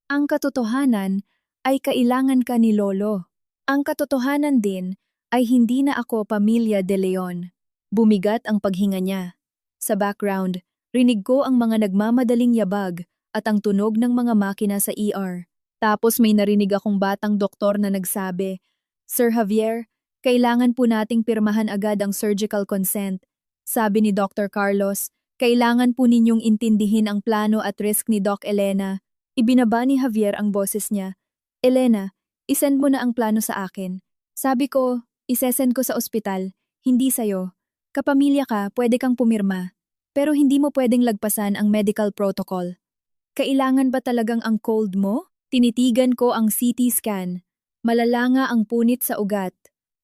Ang katotohanan ay kailangan ka ni Lolo. Ang katotohanan din ay hindi na ako pamilya de Leon. Bumigat ang paghinga niya. Sa background, rinig ko ang mga nagmamadaling yabag at ang tunog ng mga makina sa ER. Tapos may narinig akong batang doktor na nagsabi, Sir Javier, kailangan po nating pirmahan agad ang surgical consent. Sabi ni Dr. Carlos, kailangan po ninyong intindihin ang plano at risk ni Doc Elena. Ibinaba ni Javier ang boses niya. Elena, isend mo na ang plano sa akin. Sabi ko, isesend ko sa ospital, hindi sa'yo. Kapamilya ka, pwede kang pumirma. Pero hindi mo pwedeng lagpasan ang medical protocol. Kailangan ba talagang ang cold mo? Tinitigan ko ang CT scan. Malala nga ang punit sa ugat.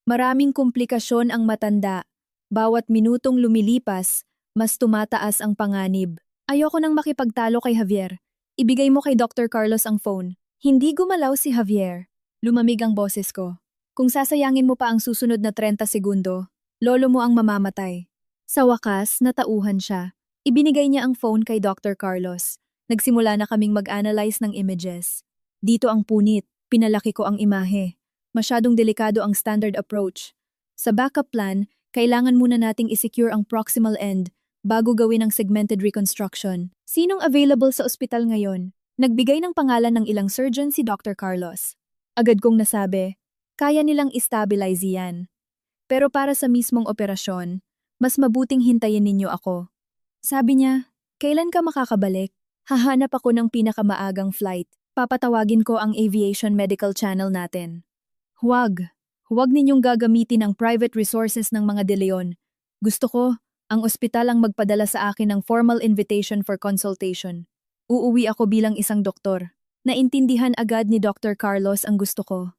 Maraming komplikasyon ang matanda. Bawat minutong lumilipas, mas tumataas ang panganib. Ayoko nang makipagtalo kay Javier. Ibigay mo kay Dr. Carlos ang phone. Hindi gumalaw si Javier. Lumamig ang boses ko. Kung sasayangin mo pa ang susunod na 30 segundo, lolo mo ang mamamatay. Sa wakas, natauhan siya. Ibinigay niya ang phone kay Dr. Carlos. Nagsimula na kaming mag-analyze ng images. Dito ang punit, pinalaki ko ang imahe. Masyadong delikado ang standard approach. Sa backup plan, kailangan muna nating isecure ang proximal end bago gawin ang segmented reconstruction. Sinong available sa ospital ngayon? Nagbigay ng pangalan ng ilang surgeon si Dr. Carlos. Agad kong nasabi, kaya nilang istabilize yan. Pero para sa mismong operasyon, mas mabuting hintayin ninyo ako. Sabi niya, kailan ka makakabalik? Hahanap ako ng pinakamaagang flight. Papatawagin ko ang aviation medical channel natin. Huwag ninyong gagamitin ang private resources ng mga De Leon. Gusto ko, ang ospital ang magpadala sa akin ng formal invitation for consultation. Uuwi ako bilang isang doktor. Naintindihan agad ni Dr. Carlos ang gusto ko.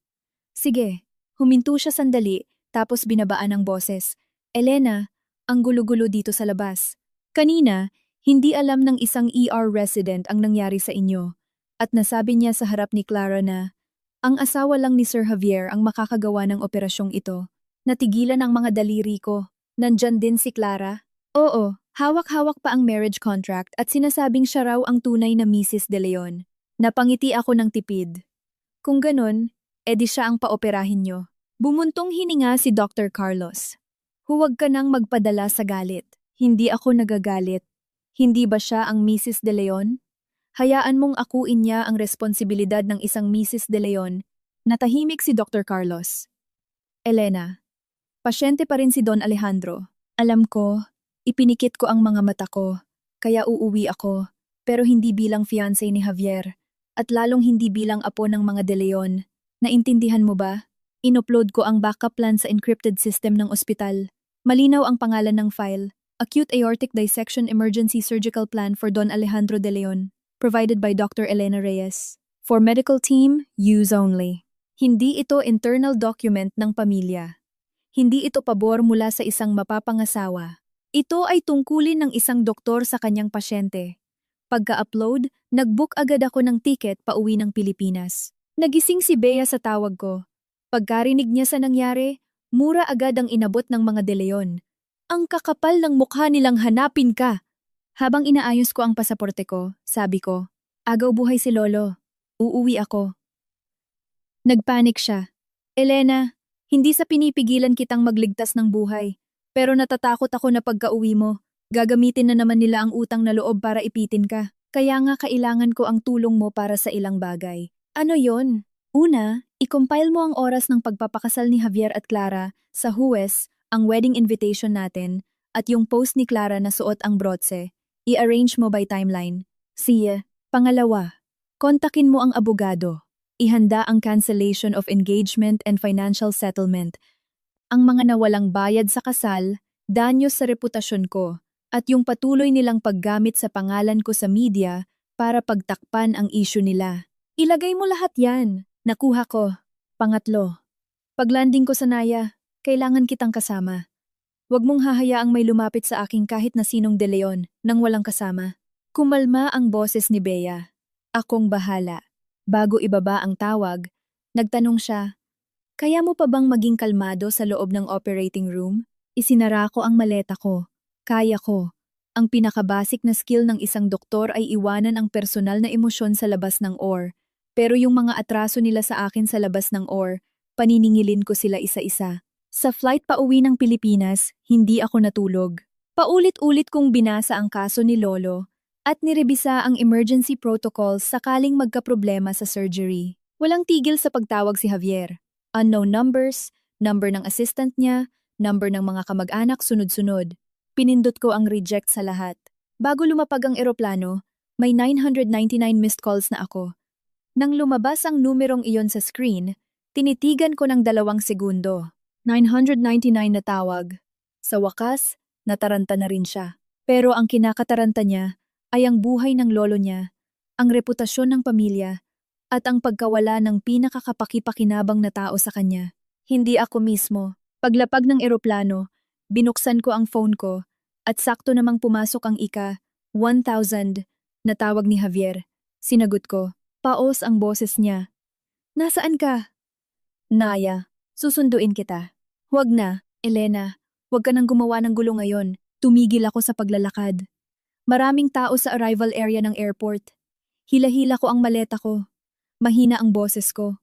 Sige, huminto siya sandali, tapos binabaan ang boses. Elena, ang gulo-gulo dito sa labas. Kanina, hindi alam ng isang ER resident ang nangyari sa inyo. At nasabi niya sa harap ni Clara na, ang asawa lang ni Sir Javier ang makakagawa ng operasyong ito. Natigilan ang mga daliri ko. Nandyan din si Clara. Oo, hawak-hawak pa ang marriage contract at sinasabing siya raw ang tunay na Mrs. De Leon. Napangiti ako ng tipid. Kung ganun, edi siya ang paoperahin nyo. Bumuntong hininga si Dr. Carlos. Huwag ka nang magpadala sa galit. Hindi ako nagagalit. Hindi ba siya ang Mrs. De Leon? Hayaan mong akuin niya ang responsibilidad ng isang Mrs. De Leon. Natahimik si Dr. Carlos. Elena, pasyente pa rin si Don Alejandro. Alam ko, ipinikit ko ang mga mata ko, kaya uuwi ako, pero hindi bilang fiancé ni Javier, at lalong hindi bilang apo ng mga De Leon. Naintindihan mo ba? Inupload ko ang backup plan sa encrypted system ng ospital. Malinaw ang pangalan ng file. Acute Aortic Dissection Emergency Surgical Plan for Don Alejandro de Leon. Provided by Dr. Elena Reyes. For medical team, use only. Hindi ito internal document ng pamilya. Hindi ito pabor mula sa isang mapapangasawa. Ito ay tungkulin ng isang doktor sa kanyang pasyente. Pagka-upload, nag-book agad ako ng ticket pauwi ng Pilipinas. Nagising si Bea sa tawag ko. Pagkarinig niya sa nangyari, mura agad ang inabot ng mga De Leon. Ang kakapal ng mukha nilang hanapin ka. Habang inaayos ko ang pasaporte ko, sabi ko, agaw buhay si Lolo. Uuwi ako. Nagpanik siya. Elena, hindi sa pinipigilan kitang magligtas ng buhay. Pero natatakot ako na pagka-uwi mo, gagamitin na naman nila ang utang na loob para ipitin ka. Kaya nga kailangan ko ang tulong mo para sa ilang bagay. Ano yon? Una, i-compile mo ang oras ng pagpapakasal ni Javier at Clara sa huwes, ang wedding invitation natin, at yung post ni Clara na suot ang brotse. I-arrange mo by timeline. Siya. Pangalawa, kontakin mo ang abogado. Ihanda ang cancellation of engagement and financial settlement. Ang mga nawalang bayad sa kasal, danyo sa reputasyon ko, at yung patuloy nilang paggamit sa pangalan ko sa media para pagtakpan ang issue nila. Ilagay mo lahat yan. Nakuha ko. Pangatlo, paglanding ko sa Naya, kailangan kitang kasama. Huwag mong hahayaang may lumapit sa akin kahit na sinong De Leon nang walang kasama. Kumalma ang boses ni Bea. Akong bahala. Bago ibaba ang tawag, nagtanong siya, kaya mo pa bang maging kalmado sa loob ng operating room? Isinara ko ang maleta ko. Kaya ko. Ang pinakabasic na skill ng isang doktor ay iwanan ang personal na emosyon sa labas ng OR. Pero yung mga atraso nila sa akin sa labas ng OR, paniningilin ko sila isa-isa. Sa flight pa uwi ng Pilipinas, hindi ako natulog. Paulit-ulit kong binasa ang kaso ni Lolo at nirebisa ang emergency protocols sakaling magkaproblema sa surgery. Walang tigil sa pagtawag si Javier. Unknown numbers, number ng assistant niya, number ng mga kamag-anak sunod-sunod. Pinindot ko ang reject sa lahat. Bago lumapag ang eroplano, may 999 missed calls na ako. Nang lumabas ang numerong iyon sa screen, tinitigan ko ng 2 segundo. 999 na tawag. Sa wakas, nataranta na rin siya. Pero ang kinakataranta niya ay ang buhay ng lolo niya, ang reputasyon ng pamilya, at ang pagkawala ng pinakakapakipakinabang na tao sa kanya. Hindi ako mismo. Paglapag ng eroplano, binuksan ko ang phone ko at sakto namang pumasok ang 1,000 na tawag ni Javier. Sinagot ko. Paos ang boses niya. Nasaan ka? Naya, susunduin kita. Huwag na, Elena. Huwag ka nang gumawa ng gulo ngayon. Tumigil ako sa paglalakad. Maraming tao sa arrival area ng airport. Hila-hila ko ang maleta ko. Mahina ang boses ko.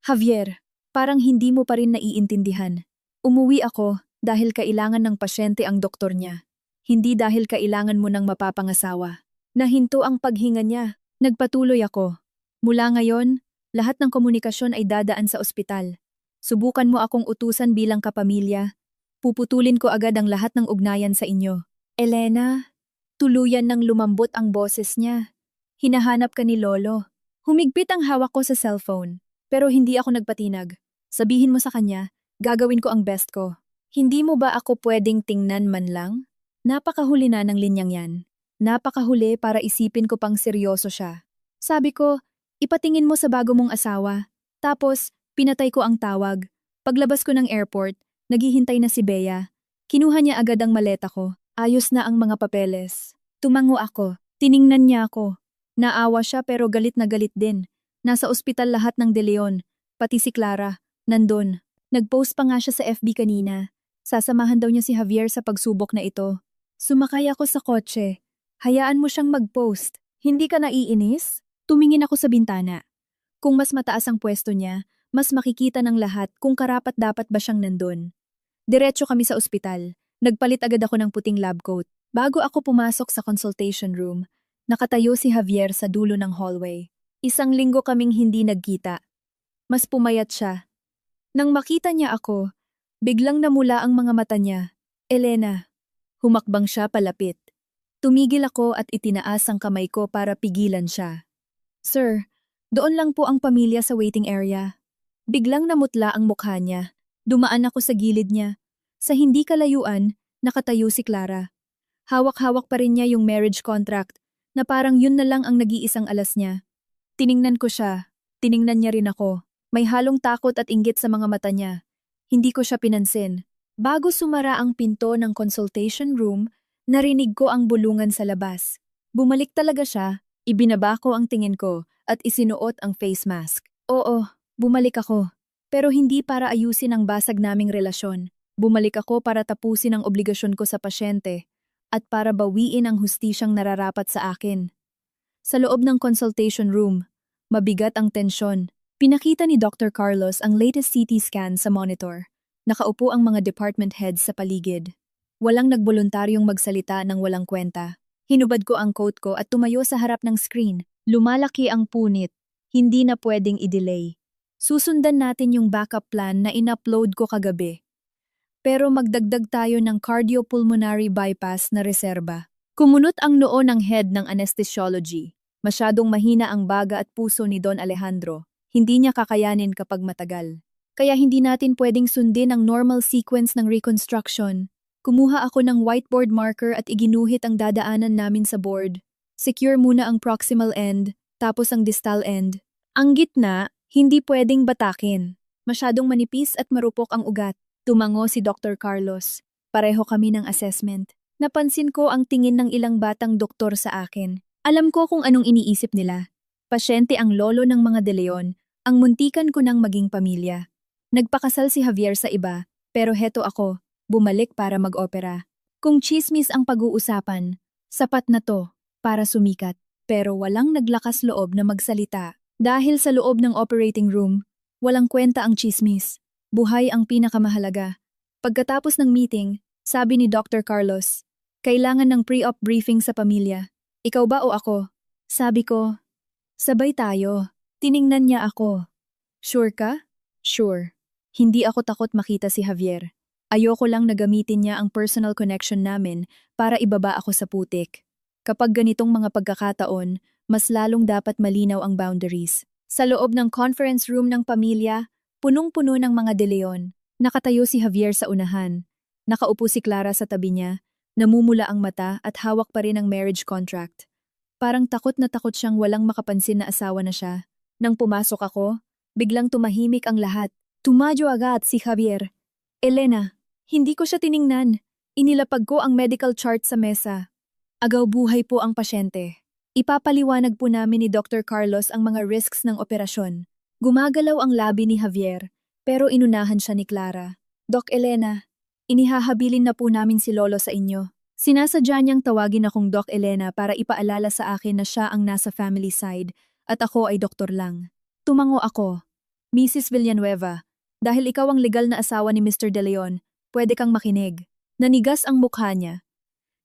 Javier, parang hindi mo pa rin naiintindihan. Umuwi ako dahil kailangan ng pasyente ang doktor niya. Hindi dahil kailangan mo ng mapapangasawa. Nahinto ang paghinga niya. Nagpatuloy ako. Mula ngayon, lahat ng komunikasyon ay dadaan sa ospital. Subukan mo akong utusan bilang kapamilya. Puputulin ko agad ang lahat ng ugnayan sa inyo. Elena, tuluyan nang lumambot ang boses niya. Hinahanap ka ni Lolo. Humigpit ang hawak ko sa cellphone. Pero hindi ako nagpatinag. Sabihin mo sa kanya, gagawin ko ang best ko. Hindi mo ba ako pwedeng tingnan man lang? Napakahuli na ng linyang yan. Napakahuli para isipin ko pang seryoso siya. Sabi ko, ipatingin mo sa bago mong asawa. Tapos, pinatay ko ang tawag. Paglabas ko ng airport, naghihintay na si Bea. Kinuha niya agad ang maleta ko. Ayos na ang mga papeles. Tumango ako. Tiningnan niya ako. Naawa siya pero galit na galit din. Nasa ospital lahat ng De Leon. Pati si Clara. Nandun. Nag-post pa nga siya sa FB kanina. Sasamahan daw niya si Javier sa pagsubok na ito. Sumakay ako sa kotse. Hayaan mo siyang mag-post. Hindi ka naiinis? Tumingin ako sa bintana. Kung mas mataas ang pwesto niya, mas makikita ng lahat kung karapat-dapat ba siyang nandun. Diretso kami sa ospital. Nagpalit agad ako ng puting lab coat. Bago ako pumasok sa consultation room, nakatayo si Javier sa dulo ng hallway. 1 linggo kaming hindi nagkita. Mas pumayat siya. Nang makita niya ako, biglang namula ang mga mata niya. Elena. Humakbang siya palapit. Tumigil ako at itinaas ang kamay ko para pigilan siya. Sir, doon lang po ang pamilya sa waiting area. Biglang namutla ang mukha niya. Dumaan ako sa gilid niya. Sa hindi kalayuan, nakatayo si Clara. Hawak-hawak pa rin niya yung marriage contract na parang yun na lang ang nag-iisang alas niya. Tiningnan ko siya. Tiningnan niya rin ako. May halong takot at inggit sa mga mata niya. Hindi ko siya pinansin. Bago sumara ang pinto ng consultation room, narinig ko ang bulungan sa labas. Bumalik talaga siya, ibinaba ko ang tingin ko at isinuot ang face mask. Oo, bumalik ako. Pero hindi para ayusin ang basag naming relasyon. Bumalik ako para tapusin ang obligasyon ko sa pasyente at para bawiin ang hustisyang nararapat sa akin. Sa loob ng consultation room, mabigat ang tensyon. Pinakita ni Dr. Carlos ang latest CT scan sa monitor. Nakaupo ang mga department heads sa paligid. Walang nagboluntaryong magsalita ng walang kwenta. Hinubad ko ang coat ko at tumayo sa harap ng screen. Lumalaki ang punit. Hindi na pwedeng i-delay. Susundan natin yung backup plan na in-upload ko kagabi. Pero magdagdag tayo ng cardiopulmonary bypass na reserba. Kumunot ang noo ng head ng anesthesiology. Masyadong mahina ang baga at puso ni Don Alejandro. Hindi niya kakayanin kapag matagal. Kaya hindi natin pwedeng sundin ang normal sequence ng reconstruction. Kumuha ako ng whiteboard marker at iginuhit ang dadaanan namin sa board. Secure muna ang proximal end, tapos ang distal end. Ang gitna, hindi pwedeng batakin. Masyadong manipis at marupok ang ugat. Tumango si Dr. Carlos. Pareho kami ng assessment. Napansin ko ang tingin ng ilang batang doktor sa akin. Alam ko kung anong iniisip nila. Pasyente ang lolo ng mga De Leon, ang muntikan ko ng maging pamilya. Nagpakasal si Javier sa iba, pero heto ako, bumalik para mag-opera. Kung chismis ang pag-uusapan, sapat na to para sumikat. Pero walang naglakas loob na magsalita. Dahil sa loob ng operating room, walang kwenta ang chismis. Buhay ang pinakamahalaga. Pagkatapos ng meeting, sabi ni Dr. Carlos, kailangan ng pre-op briefing sa pamilya. Ikaw ba o ako? Sabi ko, sabay tayo. Tiningnan niya ako. Sure ka? Sure. Hindi ako takot makita si Javier. Ayoko lang na gamitin niya ang personal connection namin para ibaba ako sa putik. Kapag ganitong mga pagkakataon, mas lalong dapat malinaw ang boundaries. Sa loob ng conference room ng pamilya, punong-puno ng mga De Leon. Nakatayo si Javier sa unahan. Nakaupo si Clara sa tabi niya, namumula ang mata at hawak pa rin ang marriage contract. Parang takot na takot siyang walang makapansin na asawa na siya. Nang pumasok ako, biglang tumahimik ang lahat. Tumadyo agad si Javier. Elena, hindi ko siya tiningnan. Inilapag ko ang medical chart sa mesa. Agaw buhay po ang pasyente. Ipapaliwanag po namin ni Dr. Carlos ang mga risks ng operasyon. Gumagalaw ang labi ni Javier, pero inunahan siya ni Clara. Doc Elena, inihahabilin na po namin si Lolo sa inyo. Sinasadya niyang tawagin akong Doc Elena para ipaalala sa akin na siya ang nasa family side at ako ay doktor lang. Tumango ako. Mrs. Villanueva, dahil ikaw ang legal na asawa ni Mr. De Leon, pwede kang makinig. Nanigas ang mukha niya.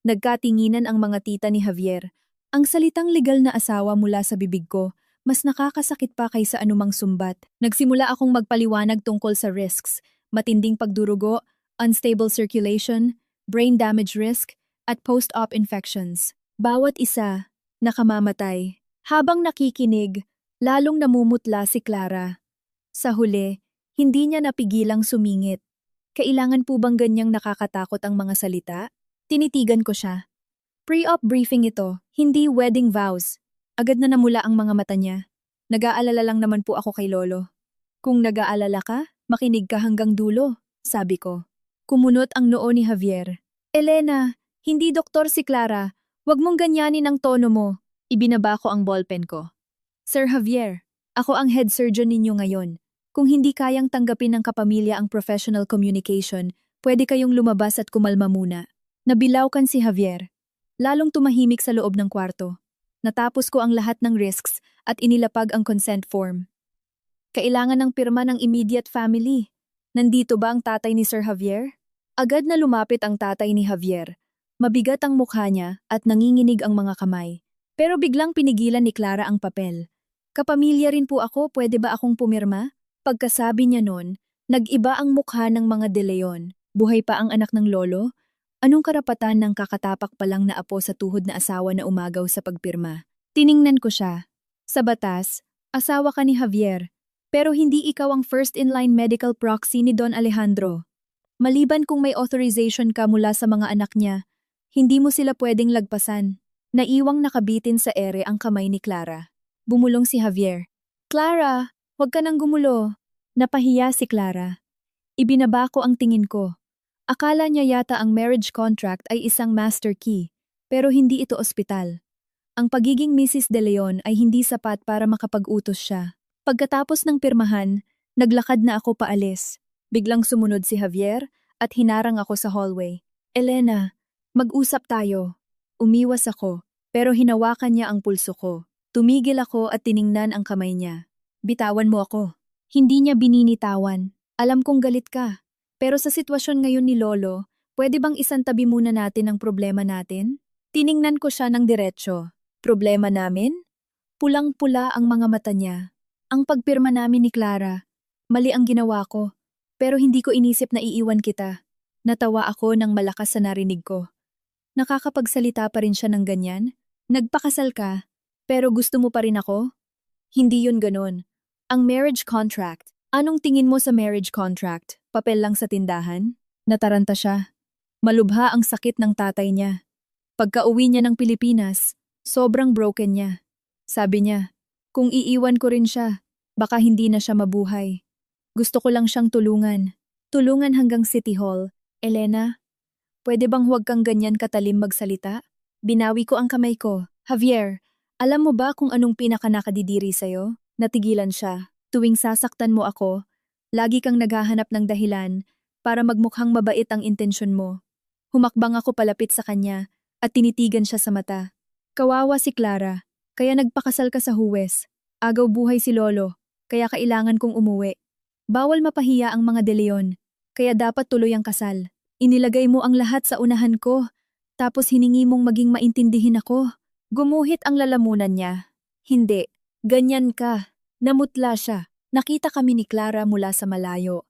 Nagkatinginan ang mga tita ni Javier. Ang salitang legal na asawa mula sa bibig ko, mas nakakasakit pa kaysa anumang sumbat. Nagsimula akong magpaliwanag tungkol sa risks, matinding pagdurugo, unstable circulation, brain damage risk, at post-op infections. Bawat isa, nakamamatay. Habang nakikinig, lalong namumutla si Clara. Sa huli, hindi niya napigilang sumingit. Kailangan po bang ganyang nakakatakot ang mga salita? Tinitigan ko siya. Pre-op briefing ito, hindi wedding vows. Agad na namula ang mga mata niya. Nag-aalala lang naman po ako kay Lolo. Kung nag-aalala ka, makinig ka hanggang dulo, sabi ko. Kumunot ang noo ni Javier. Elena, hindi doktor si Clara. Huwag mong ganyanin ang tono mo. Ibinaba ko ang ballpen ko. Sir Javier, ako ang head surgeon ninyo ngayon. Kung hindi kayang tanggapin ng kapamilya ang professional communication, pwede kayong lumabas at kumalma muna. Nabilawkan si Javier. Lalong tumahimik sa loob ng kwarto. Natapos ko ang lahat ng risks at inilapag ang consent form. Kailangan ng pirma ng immediate family. Nandito ba ang tatay ni Sir Javier? Agad na lumapit ang tatay ni Javier. Mabigat ang mukha niya at nanginginig ang mga kamay. Pero biglang pinigilan ni Clara ang papel. Kapamilya rin po ako, pwede ba akong pumirma? Pagkasabi niya nun, nag-iba ang mukha ng mga De Leon. Buhay pa ang anak ng lolo? Anong karapatan ng kakatapak pa lang na apo sa tuhod na asawa na umagaw sa pagpirma? Tiningnan ko siya. Sa batas, asawa ka ni Javier. Pero hindi ikaw ang first-in-line medical proxy ni Don Alejandro. Maliban kung may authorization ka mula sa mga anak niya, hindi mo sila pwedeng lagpasan. Naiwang nakabitin sa ere ang kamay ni Clara. Bumulong si Javier. Clara, huwag ka nang gumulo. Napahiya si Clara. Ibinaba ko ang tingin ko. Akala niya yata ang marriage contract ay isang master key, pero hindi ito ospital. Ang pagiging Mrs. De Leon ay hindi sapat para makapag-utos siya. Pagkatapos ng pirmahan, naglakad na ako paalis. Biglang sumunod si Javier at hinarang ako sa hallway. Elena, mag-usap tayo. Umiwas ako, pero hinawakan niya ang pulso ko. Tumigil ako at tiningnan ang kamay niya. Bitawan mo ako. Hindi niya bininitawan. Alam kong galit ka. Pero sa sitwasyon ngayon ni Lolo, pwede bang isantabi muna natin ang problema natin? Tiningnan ko siya ng diretsyo. Problema namin? Pulang-pula ang mga mata niya. Ang pagpirma namin ni Clara. Mali ang ginawa ko. Pero hindi ko inisip na iiwan kita. Natawa ako nang malakas sa narinig ko. Nakakapagsalita pa rin siya ng ganyan? Nagpakasal ka, pero gusto mo pa rin ako? Hindi yun ganon. Ang marriage contract. Anong tingin mo sa marriage contract? Papel lang sa tindahan? Nataranta siya. Malubha ang sakit ng tatay niya. Pagka-uwi niya ng Pilipinas, sobrang broken niya. Sabi niya, kung iiwan ko rin siya, baka hindi na siya mabuhay. Gusto ko lang siyang tulungan. Tulungan hanggang City Hall. Elena, pwede bang huwag kang ganyan katalim magsalita? Binawi ko ang kamay ko. Javier, alam mo ba kung anong pinaka-nakadidiri sa'yo? Natigilan siya. Tuwing sasaktan mo ako, lagi kang naghahanap ng dahilan para magmukhang mabait ang intensyon mo. Humakbang ako palapit sa kanya at tinitigan siya sa mata. Kawawa si Clara, kaya nagpakasal ka sa Huwes. Agaw buhay si Lolo, kaya kailangan kong umuwi. Bawal mapahiya ang mga De Leon, kaya dapat tuloy ang kasal. Inilagay mo ang lahat sa unahan ko, tapos hiningi mong maging maintindihin ako. Gumuhit ang lalamunan niya. Hindi, ganyan ka. Namutla siya. Nakita kami ni Clara mula sa malayo.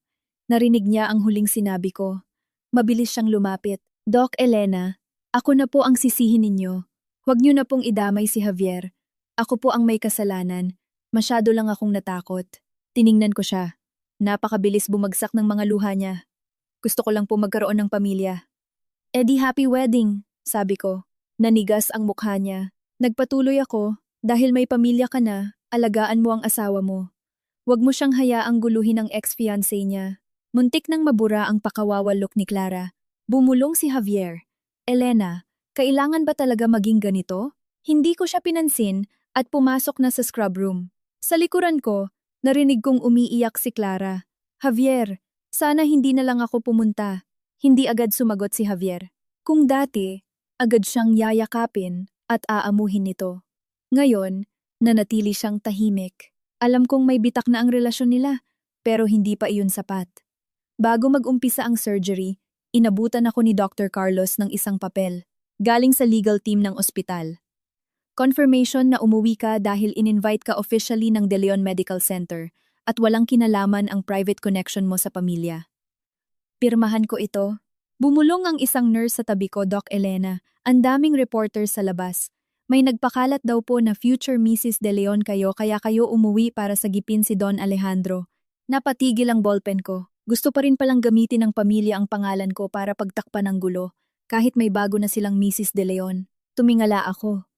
Narinig niya ang huling sinabi ko. Mabilis siyang lumapit. Doc Elena, ako na po ang sisihin ninyo. Huwag niyo na pong idamay si Javier. Ako po ang may kasalanan. Masyado lang akong natakot. Tiningnan ko siya. Napakabilis bumagsak ng mga luha niya. Gusto ko lang po magkaroon ng pamilya. Eddie, happy wedding, sabi ko. Nanigas ang mukha niya. Nagpatuloy ako, dahil may pamilya ka na, alagaan mo ang asawa mo. Huwag mo siyang hayaang guluhin ang ex-fiancé niya. Muntik nang mabura ang pakawawalok ni Clara. Bumulong si Javier. Elena, kailangan ba talaga maging ganito? Hindi ko siya pinansin at pumasok na sa scrub room. Sa likuran ko, narinig kong umiiyak si Clara. Javier, sana hindi na lang ako pumunta. Hindi agad sumagot si Javier. Kung dati, agad siyang yayakapin at aamuhin nito. Ngayon, nanatili siyang tahimik. Alam kong may bitak na ang relasyon nila, pero hindi pa iyon sapat. Bago mag-umpisa ang surgery, inabutan ako ni Dr. Carlos ng isang papel, galing sa legal team ng ospital. Confirmation na umuwi ka dahil in-invite ka officially ng De Leon Medical Center at walang kinalaman ang private connection mo sa pamilya. Pirmahan ko ito. Bumulong ang isang nurse sa tabi ko, Doc Elena. Ang daming reporters sa labas. May nagpakalat daw po na future Mrs. De Leon kayo kaya kayo umuwi para sagipin si Don Alejandro. Napatigil ang ballpen ko. Gusto pa rin palang gamitin ng pamilya ang pangalan ko para pagtakpan ng gulo, kahit may bago na silang Mrs. De Leon. Tumingala ako.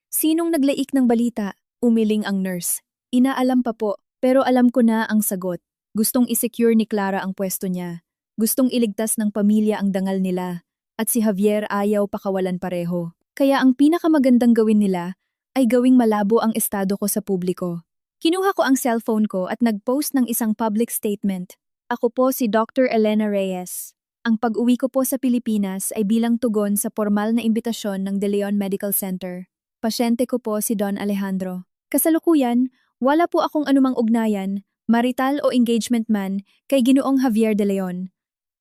Sinong naglaik ng balita? Umiling ang nurse. Inaalam pa po, pero alam ko na ang sagot. Gustong isecure ni Clara ang pwesto niya. Gustong iligtas ng pamilya ang dangal nila. At si Javier ayaw pakawalan pareho. Kaya ang pinakamagandang gawin nila ay gawing malabo ang estado ko sa publiko. Kinuha ko ang cellphone ko at nag-post ng isang public statement. Ako po si Dr. Elena Reyes. Ang pag-uwi ko po sa Pilipinas ay bilang tugon sa formal na imbitasyon ng De Leon Medical Center. Pasyente ko po si Don Alejandro. Kasalukuyan, wala po akong anumang ugnayan, marital o engagement man, kay Ginoong Javier De Leon.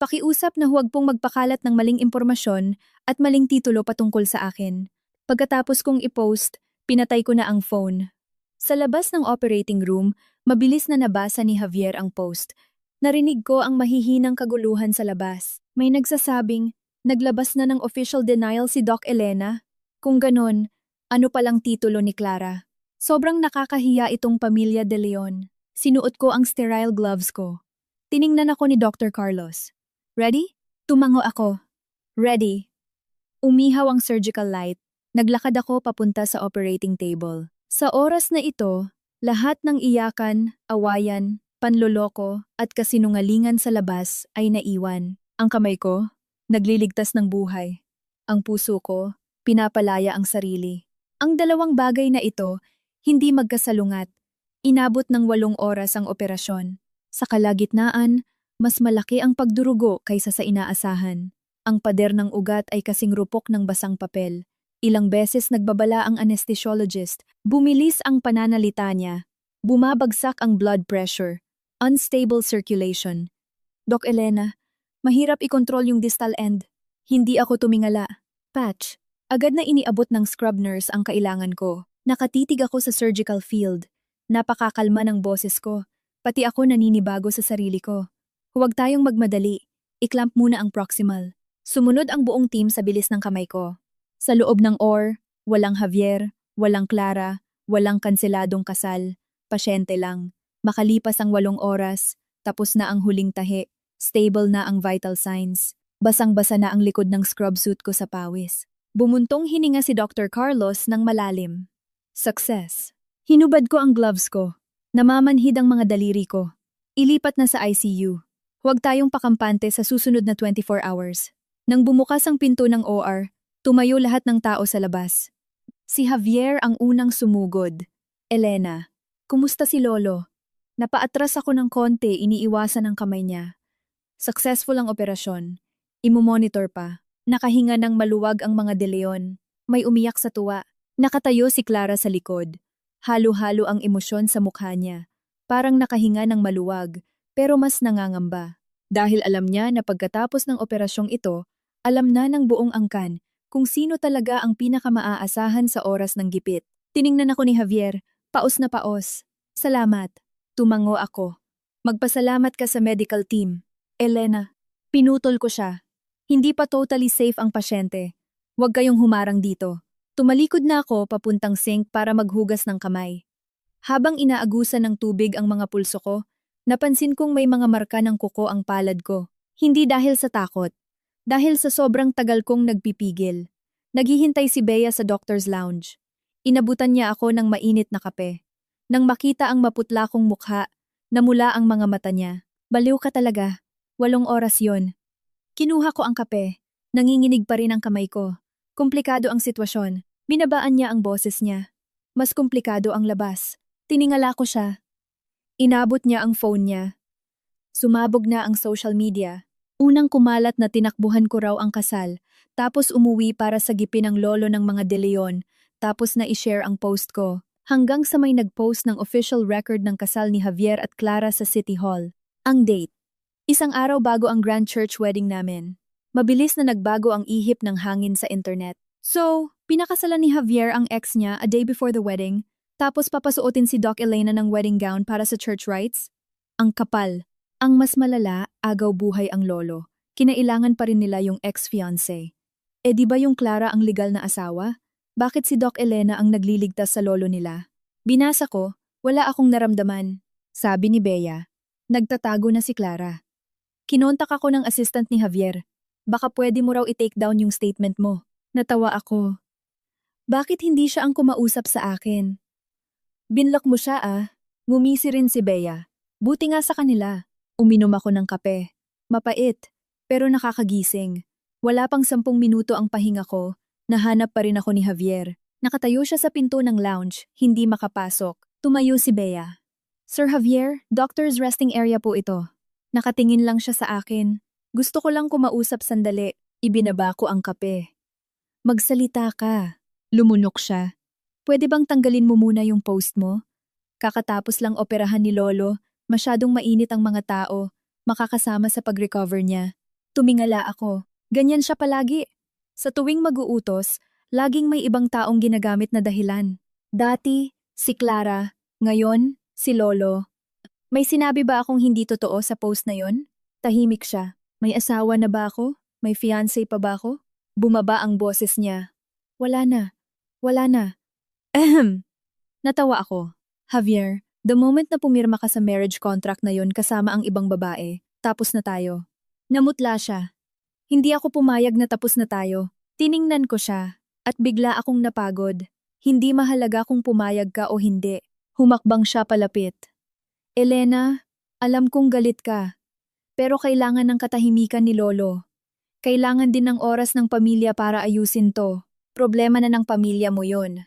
Pakiusap na huwag pong magpakalat ng maling impormasyon at maling titulo patungkol sa akin. Pagkatapos kong i-post, pinatay ko na ang phone. Sa labas ng operating room, mabilis na nabasa ni Javier ang post. Narinig ko ang mahihinang kaguluhan sa labas. May nagsasabing, naglabas na ng official denial si Doc Elena. Kung ganon, ano palang titulo ni Clara? Sobrang nakakahiya itong pamilya De Leon. Sinuot ko ang sterile gloves ko. Tiningnan ako ni Dr. Carlos. Ready? Tumango ako. Ready. Umihaw ang surgical light. Naglakad ako papunta sa operating table. Sa oras na ito, lahat ng iyakan, awayan, panloloko at kasinungalingan sa labas ay naiwan. Ang kamay ko, nagliligtas ng buhay. Ang puso ko, pinapalaya ang sarili. Ang dalawang bagay na ito, hindi magkasalungat. Inabot ng 8 oras ang operasyon. Sa kalagitnaan, mas malaki ang pagdurugo kaysa sa inaasahan. Ang pader ng ugat ay kasing rupok ng basang papel. Ilang beses nagbabala ang anesthesiologist. Bumilis ang pananalita niya. Bumabagsak ang blood pressure. Unstable circulation. Doc Elena, mahirap ikontrol yung distal end. Hindi ako tumingala. Patch. Agad na iniabot ng scrub nurse ang kailangan ko. Nakatitig ako sa surgical field. Napakakalma ng boses ko. Pati ako naninibago sa sarili ko. Huwag tayong magmadali. I-clamp muna ang proximal. Sumunod ang buong team sa bilis ng kamay ko. Sa loob ng OR, walang Javier, walang Clara, walang kanseladong kasal. Pasyente lang. Makalipas ang 8 oras, tapos na ang huling tahi. Stable na ang vital signs. Basang-basa na ang likod ng scrub suit ko sa pawis. Bumuntong hininga si Dr. Carlos ng malalim. Success. Hinubad ko ang gloves ko. Namamanhid ang mga daliri ko. Ilipat na sa ICU. Huwag tayong pakampante sa susunod na 24 hours. Nang bumukas ang pinto ng OR, tumayo lahat ng tao sa labas. Si Javier ang unang sumugod. Elena, kumusta si Lolo? Napaatras ako ng konti, iniiwasan ang kamay niya. Successful ang operasyon. Imumonitor pa. Nakahinga ng maluwag ang mga De Leon. May umiyak sa tuwa. Nakatayo si Clara sa likod. Halo-halo ang emosyon sa mukha niya. Parang nakahinga ng maluwag, pero mas nangangamba. Dahil alam niya na pagkatapos ng operasyong ito, alam na ng buong angkan kung sino talaga ang pinakamaaasahan sa oras ng gipit. Tiningnan ako ni Javier, paos na paos. Salamat. Tumango ako. Magpasalamat ka sa medical team. Elena, pinutol ko siya. Hindi pa totally safe ang pasyente. Huwag kayong humarang dito. Tumalikod na ako papuntang sink para maghugas ng kamay. Habang inaagusan ng tubig ang mga pulso ko, napansin kong may mga marka ng kuko ang palad ko. Hindi dahil sa takot. Dahil sa sobrang tagal kong nagpipigil. Naghihintay si Bea sa doctor's lounge. Inabutan niya ako ng mainit na kape. Nang makita ang maputla kong mukha, namula ang mga mata niya. Baliw ka talaga. 8 oras yon. Kinuha ko ang kape. Nanginginig pa rin ang kamay ko. Komplikado ang sitwasyon. Binabaan niya ang boses niya. Mas komplikado ang labas. Tiningala ko siya. Inabot niya ang phone niya. Sumabog na ang social media. Unang kumalat na tinakbuhan ko raw ang kasal, tapos umuwi para sagipin ang lolo ng mga De Leon, tapos na i-share ang post ko. Hanggang sa may nag-post ng official record ng kasal ni Javier at Clara sa City Hall. Ang date. 1 araw bago ang grand church wedding namin. Mabilis na nagbago ang ihip ng hangin sa internet. So, pinakasalan ni Javier ang ex niya a day before the wedding, tapos papasuotin si Doc Elena ng wedding gown para sa church rites? Ang kapal. Ang mas malala, agaw buhay ang lolo. Kinailangan pa rin nila yung ex-fiancé. Di ba yung Clara ang legal na asawa? Bakit si Doc Elena ang nagliligtas sa lolo nila? Binasa ko, wala akong naramdaman. Sabi ni Bea. Nagtatago na si Clara. Kinontak ako ng assistant ni Javier. Baka pwede mo raw i-take down yung statement mo. Natawa ako. Bakit hindi siya ang kumausap sa akin? Binlock mo siya ah. Ngumisi rin si Bea. Buti nga sa kanila. Uminom ako ng kape. Mapait, pero nakakagising. Wala pang 10 minuto ang pahinga ko. Nahanap pa rin ako ni Javier. Nakatayo siya sa pinto ng lounge, hindi makapasok. Tumayo si Bea. Sir Javier, doctor's resting area po ito. Nakatingin lang siya sa akin. Gusto ko lang kumausap sandali. Ibinaba ko ang kape. Magsalita ka. Lumunok siya. Pwede bang tanggalin mo muna yung post mo? Kakatapos lang operahan ni Lolo, masyadong mainit ang mga tao, makakasama sa pag-recover niya. Tumingala ako. Ganyan siya palagi. Sa tuwing mag-uutos, laging may ibang taong ginagamit na dahilan. Dati, si Clara. Ngayon, si Lolo. May sinabi ba akong hindi totoo sa post na yon? Tahimik siya. May asawa na ba ako? May fiancé pa ba ako? Bumaba ang boses niya. Wala na. Wala na. Ahem. Natawa ako. Javier, The moment na pumirma ka sa marriage contract na yon kasama ang ibang babae, tapos na tayo. Namutla siya. Hindi ako pumayag na tapos na tayo. Tiningnan ko siya, at bigla akong napagod. Hindi mahalaga kung pumayag ka o hindi. Humakbang siya palapit. Elena, alam kong galit ka. Pero kailangan ng katahimikan ni Lolo. Kailangan din ng oras ng pamilya para ayusin to. Problema na ng pamilya mo yon.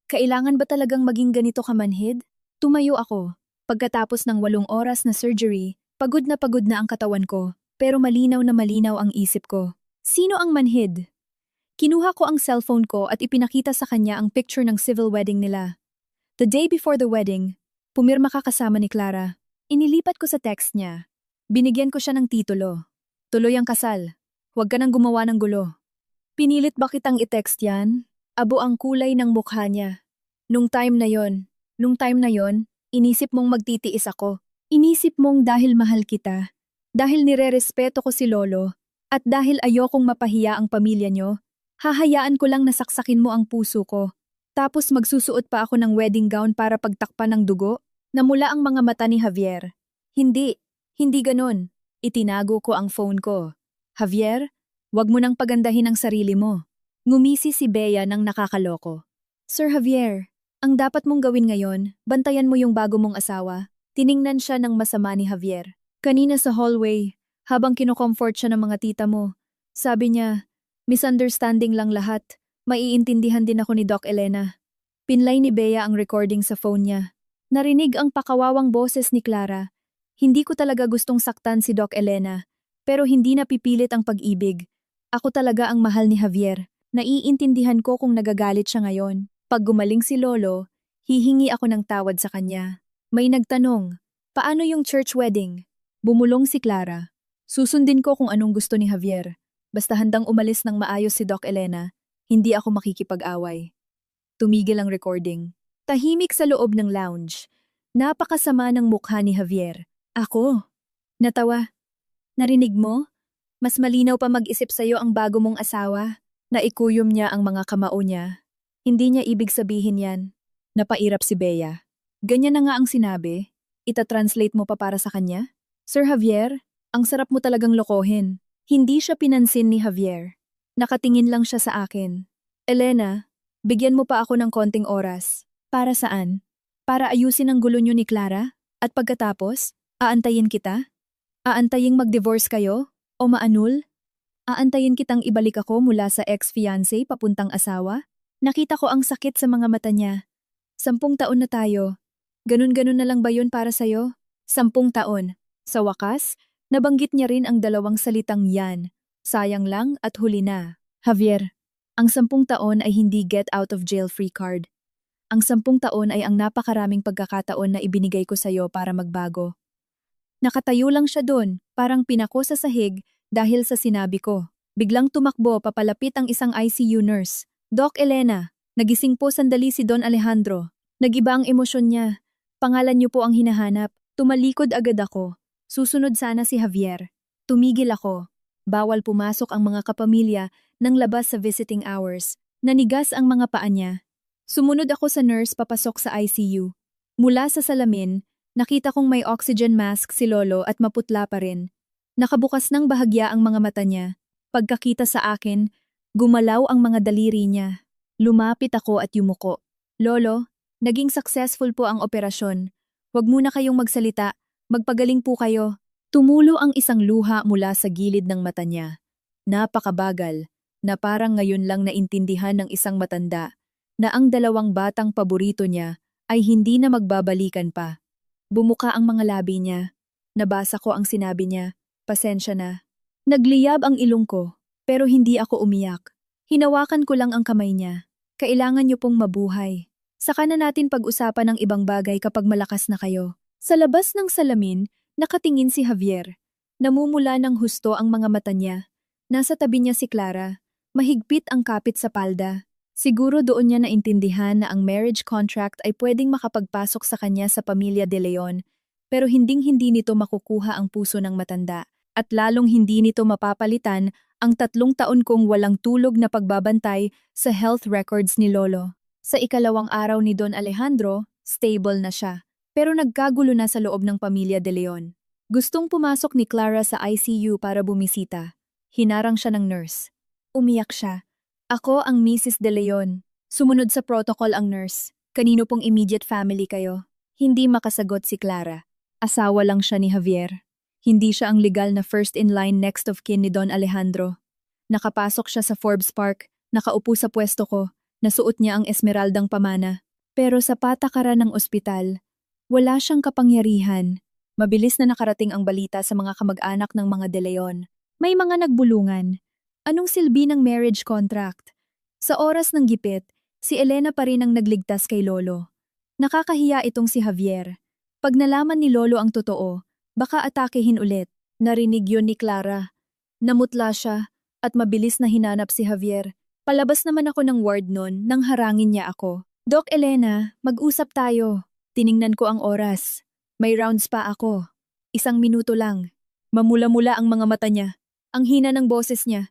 Kailangan ba talagang maging ganito kamanhid? Tumayo ako. Pagkatapos ng 8 oras na surgery, pagod na ang katawan ko, pero malinaw na malinaw ang isip ko. Sino ang manhid? Kinuha ko ang cellphone ko at ipinakita sa kanya ang picture ng civil wedding nila. The day before the wedding, pumirma ka kasama ni Clara. Inilipat ko sa text niya. Binigyan ko siya ng titulo. Tuloy ang kasal. Huwag ka nang gumawa ng gulo. Pinilit ba kitang i-text yan? Abo ang kulay ng mukha niya. Nung time na yon, inisip mong magtitiis ako. Inisip mong dahil mahal kita, dahil nirerespeto ko si Lolo, at dahil ayokong mapahiya ang pamilya nyo, hahayaan ko lang nasaksakin mo ang puso ko. Tapos magsusuot pa ako ng wedding gown para pagtakpan ng dugo? Namula ang mga mata ni Javier. Hindi ganon. Itinago ko ang phone ko. Javier, wag mo nang pagandahin ang sarili mo. Ngumisi si Bea nang nakakaloko. Sir Javier, ang dapat mong gawin ngayon, bantayan mo yung bago mong asawa. Tiningnan siya ng masama ni Javier. Kanina sa hallway, habang kinocomfort siya ng mga tita mo, sabi niya, misunderstanding lang lahat, maiintindihan din ako ni Doc Elena. Pinlay ni Bea ang recording sa phone niya. Narinig ang pakawawang boses ni Clara. Hindi ko talaga gustong saktan si Doc Elena, pero hindi napipilit ang pag-ibig. Ako talaga ang mahal ni Javier. Naiintindihan ko kung nagagalit siya ngayon. Pag gumaling si Lolo, hihingi ako ng tawad sa kanya. May nagtanong, paano yung church wedding? Bumulong si Clara. Susundin ko kung anong gusto ni Javier. Basta handang umalis ng maayos si Doc Elena, hindi ako makikipag-away. Tumigil ang recording. Tahimik sa loob ng lounge. Napakasama ng mukha ni Javier. Ako. Natawa. Narinig mo? Mas malinaw pa mag-isip sa'yo ang bago mong asawa. Naikuyom niya ang mga kamao niya. Hindi niya ibig sabihin yan. Napairap si Bea. Ganyan na nga ang sinabi. Ita-translate mo pa para sa kanya? Sir Javier, ang sarap mo talagang lokohin. Hindi siya pinansin ni Javier. Nakatingin lang siya sa akin. Elena, bigyan mo pa ako ng konting oras. Para saan? Para ayusin ang gulo niyo ni Clara? At pagkatapos, aantayin kita? Aantayin mag-divorce kayo? O maanul? Aantayin kitang ibalik ako mula sa ex-fiancé papuntang asawa? Nakita ko ang sakit sa mga mata niya. 10 taon na tayo. Ganun-ganun na lang ba yun para sa'yo? 10 taon. Sa wakas, nabanggit niya rin ang 2 salitang yan. Sayang lang at huli na. Javier, ang 10 taon ay hindi get out of jail free card. Ang 10 taon ay ang napakaraming pagkakataon na ibinigay ko sa'yo para magbago. Nakatayo lang siya doon, parang pinako sa sahig dahil sa sinabi ko. Biglang tumakbo papalapit ang isang ICU nurse. Doc Elena, nagising po sandali si Don Alejandro. Nagiba ang emosyon niya. Pangalan niyo po ang hinahanap. Tumalikod agad ako. Susunod sana si Javier. Tumigil ako. Bawal pumasok ang mga kapamilya nang labas sa visiting hours. Nanigas ang mga paa niya. Sumunod ako sa nurse papasok sa ICU. Mula sa salamin, nakita kong may oxygen mask si Lolo at maputla pa rin. Nakabukas ng bahagya ang mga mata niya. Pagkakita sa akin, gumalaw ang mga daliri niya. Lumapit ako at yumuko. Lolo, naging successful po ang operasyon. Huwag muna kayong magsalita, magpagaling po kayo. Tumulo ang isang luha mula sa gilid ng mata niya. Napakabagal, na parang ngayon lang naintindihan ng isang matanda na ang 2 batang paborito niya ay hindi na magbabalikan pa. Bumuka ang mga labi niya. Nabasa ko ang sinabi niya, pasensya na. Nagliyab ang ilong ko, pero hindi ako umiyak. Hinawakan ko lang ang kamay niya. Kailangan niyo pong mabuhay. Saka na natin pag-usapan ng ibang bagay kapag malakas na kayo. Sa labas ng salamin, nakatingin si Javier. Namumula ng husto ang mga mata niya. Nasa tabi niya si Clara. Mahigpit ang kapit sa palda. Siguro doon niya naintindihan na ang marriage contract ay pwedeng makapagpasok sa kanya sa pamilya De Leon, pero hinding-hindi nito makukuha ang puso ng matanda. At lalong hindi nito mapapalitan ang 3 taon kong walang tulog na pagbabantay sa health records ni Lolo. Sa ikalawang araw ni Don Alejandro, stable na siya. Pero nagkagulo na sa loob ng pamilya De Leon. Gustong pumasok ni Clara sa ICU para bumisita. Hinarang siya ng nurse. Umiyak siya. Ako ang Mrs. De Leon. Sumunod sa protocol ang nurse. Kanino pong immediate family kayo? Hindi makasagot si Clara. Asawa lang siya ni Javier. Hindi siya ang legal na first in line next of kin ni Don Alejandro. Nakapasok siya sa Forbes Park, nakaupo sa pwesto ko, nasuot niya ang esmeraldang pamana. Pero sa patakaran ng ospital, wala siyang kapangyarihan. Mabilis na nakarating ang balita sa mga kamag-anak ng mga De Leon. May mga nagbulungan. Anong silbi ng marriage contract? Sa oras ng gipit, si Elena pa rin ang nagligtas kay Lolo. Nakakahiya itong si Javier. Pag nalaman ni Lolo ang totoo, baka atakehin ulit. Narinig yun ni Clara. Namutla siya at mabilis na hinanap si Javier. Palabas naman ako ng ward nun nang harangin niya ako. Doc Elena, mag-usap tayo. Tiningnan ko ang oras. May rounds pa ako. 1 minuto lang. Mamula-mula ang mga mata niya. Ang hina ng boses niya.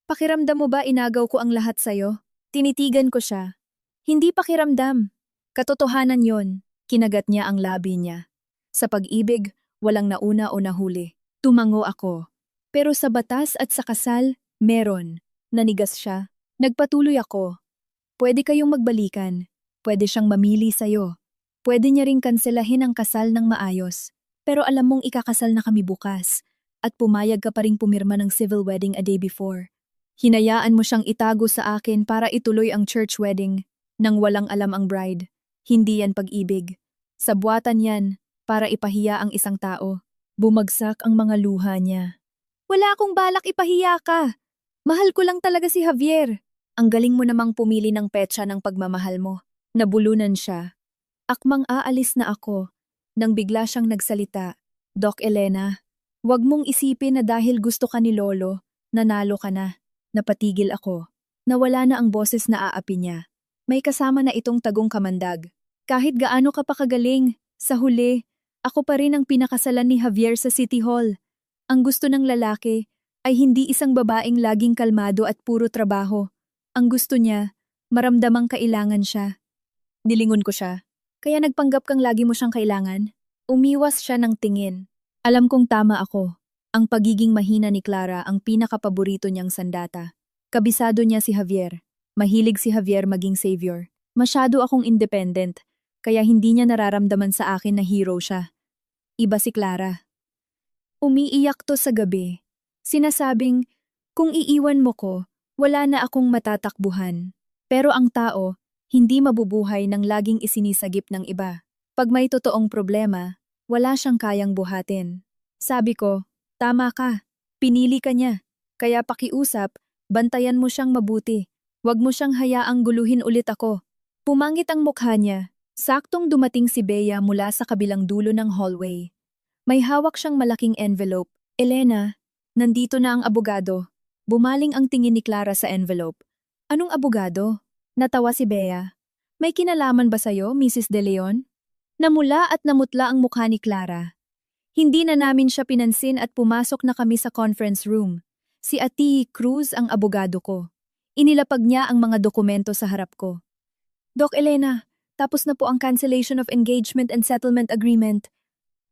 Pakiramdam mo ba inagaw ko ang lahat sa'yo? Tinitigan ko siya. Hindi pakiramdam. Katotohanan yon. Kinagat niya ang labi niya. Sa pag-ibig, walang nauna o nahuli. Tumango ako. Pero sa batas at sa kasal, meron. Nanigas siya. Nagpatuloy ako. Pwede kayong magbalikan. Pwede siyang mamili sa'yo. Pwede niya ring kanselahin ang kasal ng maayos. Pero alam mong ikakasal na kami bukas. At pumayag ka pa ring pumirma ng civil wedding a day before. Hinayaan mo siyang itago sa akin para ituloy ang church wedding nang walang alam ang bride. Hindi yan pag-ibig. Sabwatan yan para ipahiya ang isang tao. Bumagsak ang mga luha niya. Wala akong balak ipahiya ka. Mahal ko lang talaga si Javier. Ang galing mo namang pumili ng petsa ng pagmamahal mo. Nabulunan siya. Akmang aalis na ako. Nang bigla siyang nagsalita. Doc Elena, wag mong isipin na dahil gusto ka ni Lolo, nanalo ka na. Napatigil ako. Nawala na ang boses na aapi niya. May kasama na itong tagong kamandag. Kahit gaano ka pa kagaling, sa huli, ako pa rin ang pinakasalan ni Javier sa City Hall. Ang gusto ng lalaki ay hindi isang babaeng laging kalmado at puro trabaho. Ang gusto niya, maramdamang kailangan siya. Nilingon ko siya. Kaya nagpanggap kang lagi mo siyang kailangan? Umiwas siya ng tingin. Alam kong tama ako. Ang pagiging mahina ni Clara ang pinakapaborito niyang sandata. Kabisado niya si Javier. Mahilig si Javier maging savior. Masyado akong independent, kaya hindi niya nararamdaman sa akin na hero siya. Iba si Clara. Umiiyak to sa gabi. Sinasabing, kung iiwan mo ko, wala na akong matatakbuhan. Pero ang tao, hindi mabubuhay ng laging isinisagip ng iba. Pag may totoong problema, wala siyang kayang buhatin. Sabi ko, tama ka. Pinili ka niya. Kaya pakiusap, bantayan mo siyang mabuti. Huwag mo siyang hayaang guluhin ulit ako. Pumangit ang mukha niya. Saktong dumating si Bea mula sa kabilang dulo ng hallway. May hawak siyang malaking envelope. Elena, nandito na ang abogado. Bumaling ang tingin ni Clara sa envelope. Anong abogado? Natawa si Bea. May kinalaman ba sa'yo, Mrs. De Leon? Namula at namutla ang mukha ni Clara. Hindi na namin siya pinansin at pumasok na kami sa conference room. Si Ati Cruz ang abogado ko. Inilapag niya ang mga dokumento sa harap ko. Doc Elena, tapos na po ang cancellation of engagement and settlement agreement.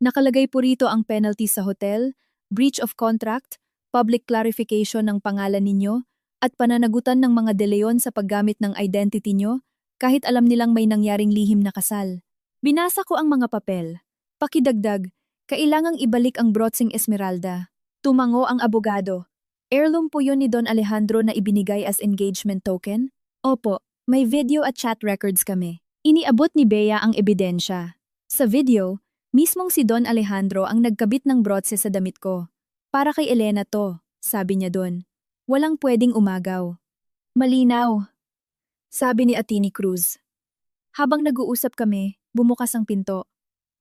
Nakalagay po rito ang penalty sa hotel, breach of contract, public clarification ng pangalan ninyo, at pananagutan ng mga De Leon sa paggamit ng identity nyo, kahit alam nilang may nangyaring lihim na kasal. Binasa ko ang mga papel. Pakidagdag, kailangang ibalik ang brotsing esmeralda. Tumango ang abogado. Heirloom po yun ni Don Alejandro na ibinigay as engagement token? Opo, may video at chat records kami. Iniabot ni Bea ang ebidensya. Sa video, mismong si Don Alejandro ang nagkabit ng brotse sa damit ko. Para kay Elena to, sabi niya doon. Walang pwedeng umagaw. Malinaw, sabi ni Atini Cruz. Habang nag-uusap kami, bumukas ang pinto.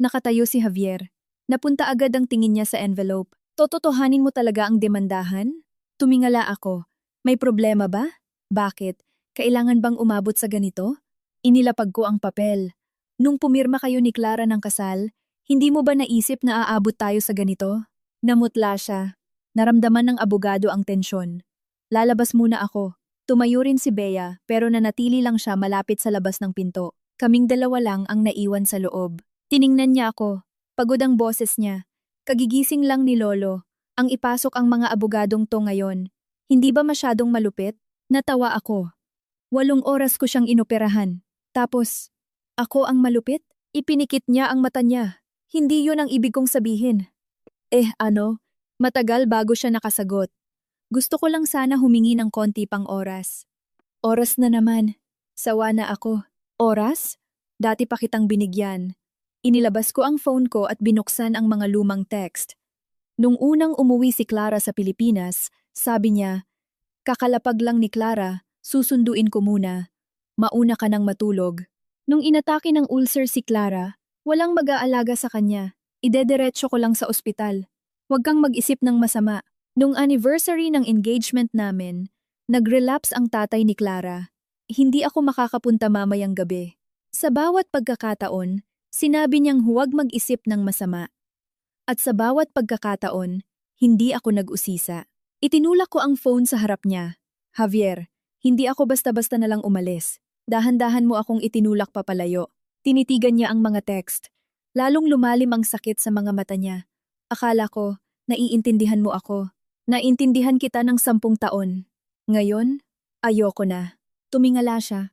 Nakatayo si Javier. Napunta agad ang tingin niya sa envelope. Tototohanin mo talaga ang demandahan? Tumingala ako. May problema ba? Bakit? Kailangan bang umabot sa ganito? Inilapag ko ang papel. Nung pumirma kayo ni Clara ng kasal, hindi mo ba naisip na aabot tayo sa ganito? Namutla siya. Naramdaman ng abogado ang tensyon. Lalabas muna ako. Tumayo rin si Bea pero nanatili lang siya malapit sa labas ng pinto. Kaming dalawa lang ang naiwan sa loob. Tiningnan niya ako. Pagod ang boses niya. Kagigising lang ni Lolo. Ang ipasok ang mga abogadong to ngayon. Hindi ba masyadong malupit? Natawa ako. 8 oras ko siyang inoperahan. Tapos, ako ang malupit? Ipinikit niya ang mata niya. Hindi yun ang ibig kong sabihin. Ano? Matagal bago siya nakasagot. Gusto ko lang sana humingi ng konti pang oras. Oras na naman. Sawa na ako. Oras? Dati pa kitang binigyan. Inilabas ko ang phone ko at binuksan ang mga lumang text. Nung unang umuwi si Clara sa Pilipinas, sabi niya, kakalapag lang ni Clara, susunduin ko muna. Mauna ka nang matulog. Nung inatake ng ulcer si Clara, walang mag-aalaga sa kanya. Idediretso ko lang sa ospital. Huwag kang mag-isip ng masama. Nung anniversary ng engagement namin, nag-relapse ang tatay ni Clara. Hindi ako makakapunta mamayang gabi. Sa bawat pagkakataon, sinabi niyang huwag mag-isip ng masama. At sa bawat pagkakataon, hindi ako nag-usisa. Itinulak ko ang phone sa harap niya. Javier, hindi ako basta-basta na lang umalis. Dahan-dahan mo akong itinulak papalayo. Tinitigan niya ang mga text. Lalong lumalim ang sakit sa mga mata niya. Akala ko, naiintindihan mo ako. Naintindihan kita ng 10 taon. Ngayon, ayoko na. Tumingala siya.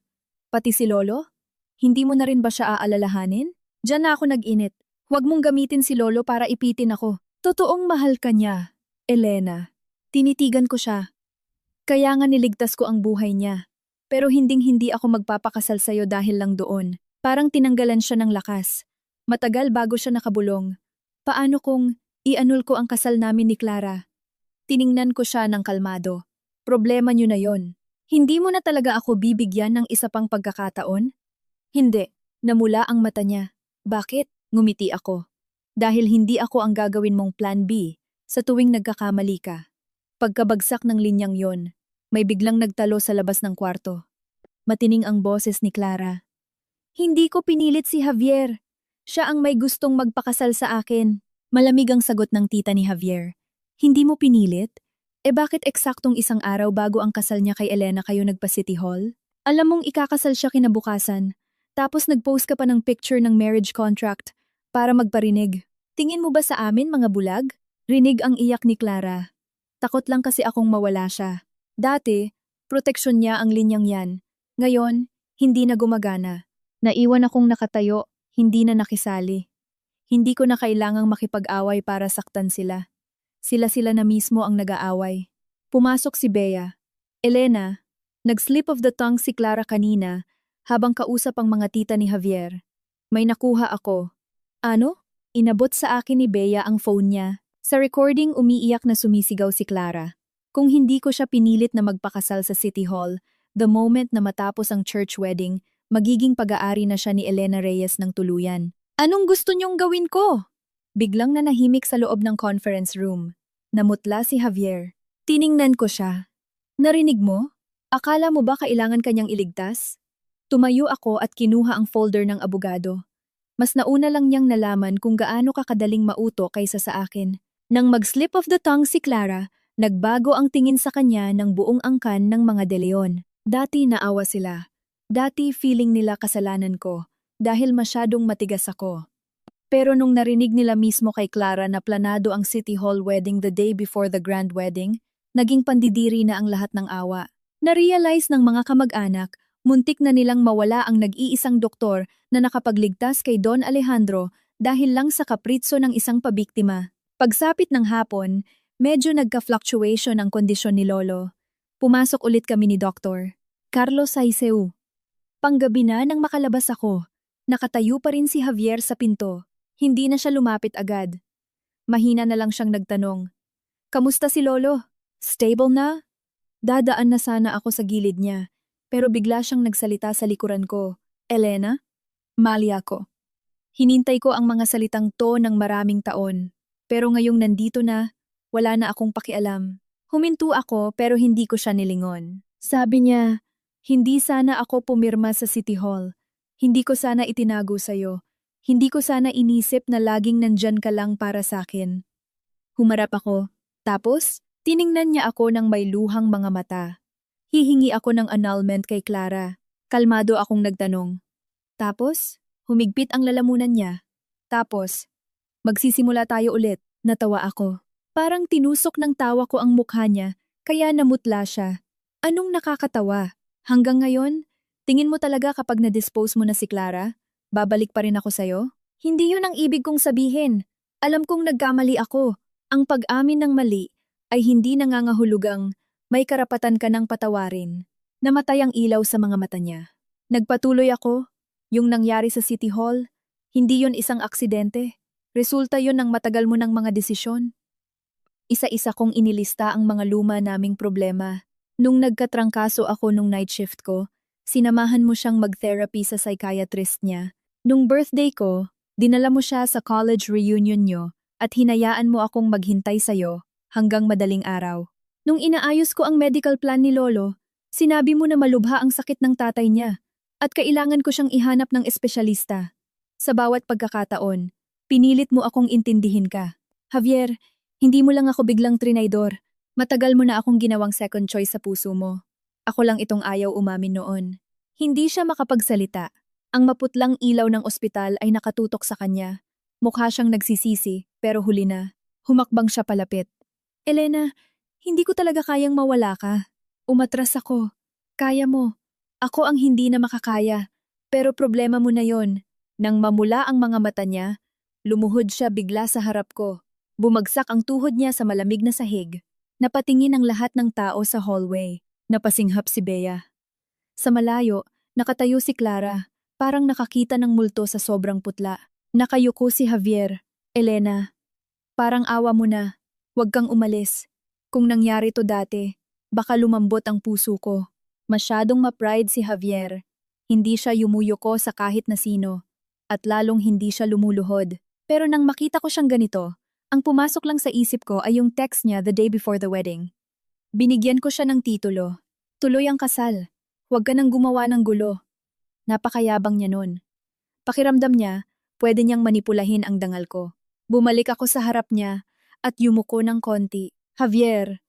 Pati si Lolo? Hindi mo na rin ba siya aalalahanin? Diyan na ako nag-init. Huwag mong gamitin si Lolo para ipitin ako. Totoong mahal ka niya, Elena. Tinitigan ko siya. Kaya nga niligtas ko ang buhay niya. Pero hinding-hindi ako magpapakasal sa'yo dahil lang doon. Parang tinanggalan siya ng lakas. Matagal bago siya nakabulong. Paano kung i-annul ko ang kasal namin ni Clara? Tiningnan ko siya ng kalmado. Problema niyo na yon. Hindi mo na talaga ako bibigyan ng isa pang pagkakataon? Hindi. Namula ang mata niya. Bakit? Ngumiti ako. Dahil hindi ako ang gagawin mong plan B sa tuwing nagkakamali ka. Pagkabagsak ng linyang yon, may biglang nagtalo sa labas ng kwarto. Matining ang boses ni Clara. Hindi ko pinilit si Javier. Siya ang may gustong magpakasal sa akin. Malamig ang sagot ng tita ni Javier. Hindi mo pinilit? Bakit eksaktong isang araw bago ang kasal niya kay Elena kayo nagpa-City Hall? Alam mong ikakasal siya kinabukasan. Tapos nag-post ka pa ng picture ng marriage contract para magparinig. Tingin mo ba sa amin mga bulag? Rinig ang iyak ni Clara. Takot lang kasi akong mawala siya. Dati, proteksyon niya ang linyang yan. Ngayon, hindi na gumagana. Naiwan akong nakatayo, hindi na nakisali. Hindi ko na kailangang makipag-away para saktan sila. Sila-sila na mismo ang nag-aaway. Pumasok si Bea. Elena, nag-slip of the tongue si Clara kanina habang kausap ang mga tita ni Javier. May nakuha ako. Ano? Inabot sa akin ni Bea ang phone niya. Sa recording umiiyak na sumisigaw si Clara. Kung hindi ko siya pinilit na magpakasal sa City Hall, the moment na matapos ang church wedding, magiging pag-aari na siya ni Elena Reyes ng tuluyan. Anong gusto niyong gawin ko? Biglang nanahimik sa loob ng conference room. Namutla si Javier. Tiningnan ko siya. Narinig mo? Akala mo ba kailangan kanyang iligtas? Tumayo ako at kinuha ang folder ng abogado. Mas nauna lang niyang nalaman kung gaano kakadaling mauto kaysa sa akin. Nang mag-slip of the tongue si Clara, nagbago ang tingin sa kanya ng buong angkan ng mga De Leon. Dati naawa sila. Dati feeling nila kasalanan ko dahil masyadong matigas ako. Pero nung narinig nila mismo kay Clara na planado ang City Hall wedding the day before the grand wedding, naging pandidiri na ang lahat ng awa. Na-realize ng mga kamag-anak, muntik na nilang mawala ang nag-iisang doktor na nakapagligtas kay Don Alejandro dahil lang sa kapritso ng isang pabiktima. Pagsapit ng hapon, medyo nagka-fluctuation ang kondisyon ni Lolo. Pumasok ulit kami ni Dr. Carlos Saiseu. Panggabi na nang makalabas ako. Nakatayo pa rin si Javier sa pinto. Hindi na siya lumapit agad. Mahina na lang siyang nagtanong. Kamusta si Lolo? Stable na? Dadaan na sana ako sa gilid niya. Pero bigla siyang nagsalita sa likuran ko. Elena? Mali ako. Hinintay ko ang mga salitang to ng maraming taon. Pero ngayong nandito na, wala na akong pakialam. Huminto ako pero hindi ko siya nilingon. Sabi niya, hindi sana ako pumirma sa City Hall. Hindi ko sana itinago sa'yo. Hindi ko sana inisip na laging nandyan ka lang para sa akin. Humarap ako. Tapos, tiningnan niya ako ng may luhang mga mata. Hihingi ako ng annulment kay Clara. Kalmado akong nagtanong. Tapos, humigpit ang lalamunan niya. Tapos, magsisimula tayo ulit. Natawa ako. Parang tinusok ng tawa ko ang mukha niya, kaya namutla siya. Anong nakakatawa? Hanggang ngayon, tingin mo talaga kapag na-dispose mo na si Clara, babalik pa rin ako sa'yo? Hindi yun ang ibig kong sabihin. Alam kong nagkamali ako. Ang pag-amin ng mali ay hindi nangangahulugang may karapatan ka ng patawarin. Namatay ang ilaw sa mga mata niya. Nagpatuloy ako. Yung nangyari sa City Hall, hindi yun isang aksidente. Resulta yun ng matagal mo ng mga desisyon. Isa-isa kong inilista ang mga luma naming problema. Nung nagkatrangkaso ako nung night shift ko, sinamahan mo siyang mag-therapy sa psychiatrist niya. Nung birthday ko, dinala mo siya sa college reunion nyo at hinayaan mo akong maghintay sa'yo hanggang madaling araw. Nung inaayos ko ang medical plan ni Lolo, sinabi mo na malubha ang sakit ng tatay niya at kailangan ko siyang ihanap ng espesyalista. Sa bawat pagkakataon, pinilit mo akong intindihin ka. Javier, hindi mo lang ako biglang trinaydor. Matagal mo na akong ginawang second choice sa puso mo. Ako lang itong ayaw umamin noon. Hindi siya makapagsalita. Ang maputlang ilaw ng ospital ay nakatutok sa kanya. Mukha siyang nagsisisi, pero huli na. Humakbang siya palapit. Elena, hindi ko talaga kayang mawala ka. Umatras ako. Kaya mo. Ako ang hindi na makakaya. Pero problema mo na yon. Nang mamula ang mga mata niya, lumuhod siya bigla sa harap ko. Bumagsak ang tuhod niya sa malamig na sahig. Napatingin ang lahat ng tao sa hallway. Napasinghap si Bea. Sa malayo, nakatayo si Clara, parang nakakita ng multo sa sobrang putla. Nakayuko si Javier. Elena, parang awa mo na. Huwag kang umalis. Kung nangyari to dati, baka lumambot ang puso ko. Masyadong ma-pride si Javier. Hindi siya yumuyuko sa kahit na sino. At lalong hindi siya lumuluhod. Pero nang makita ko siyang ganito, ang pumasok lang sa isip ko ay yung text niya the day before the wedding. Binigyan ko siya ng titulo. Tuloy ang kasal. Huwag ka nang gumawa ng gulo. Napakayabang niya nun. Pakiramdam niya, pwede niyang manipulahin ang dangal ko. Bumalik ako sa harap niya at yumuko ng konti. Javier,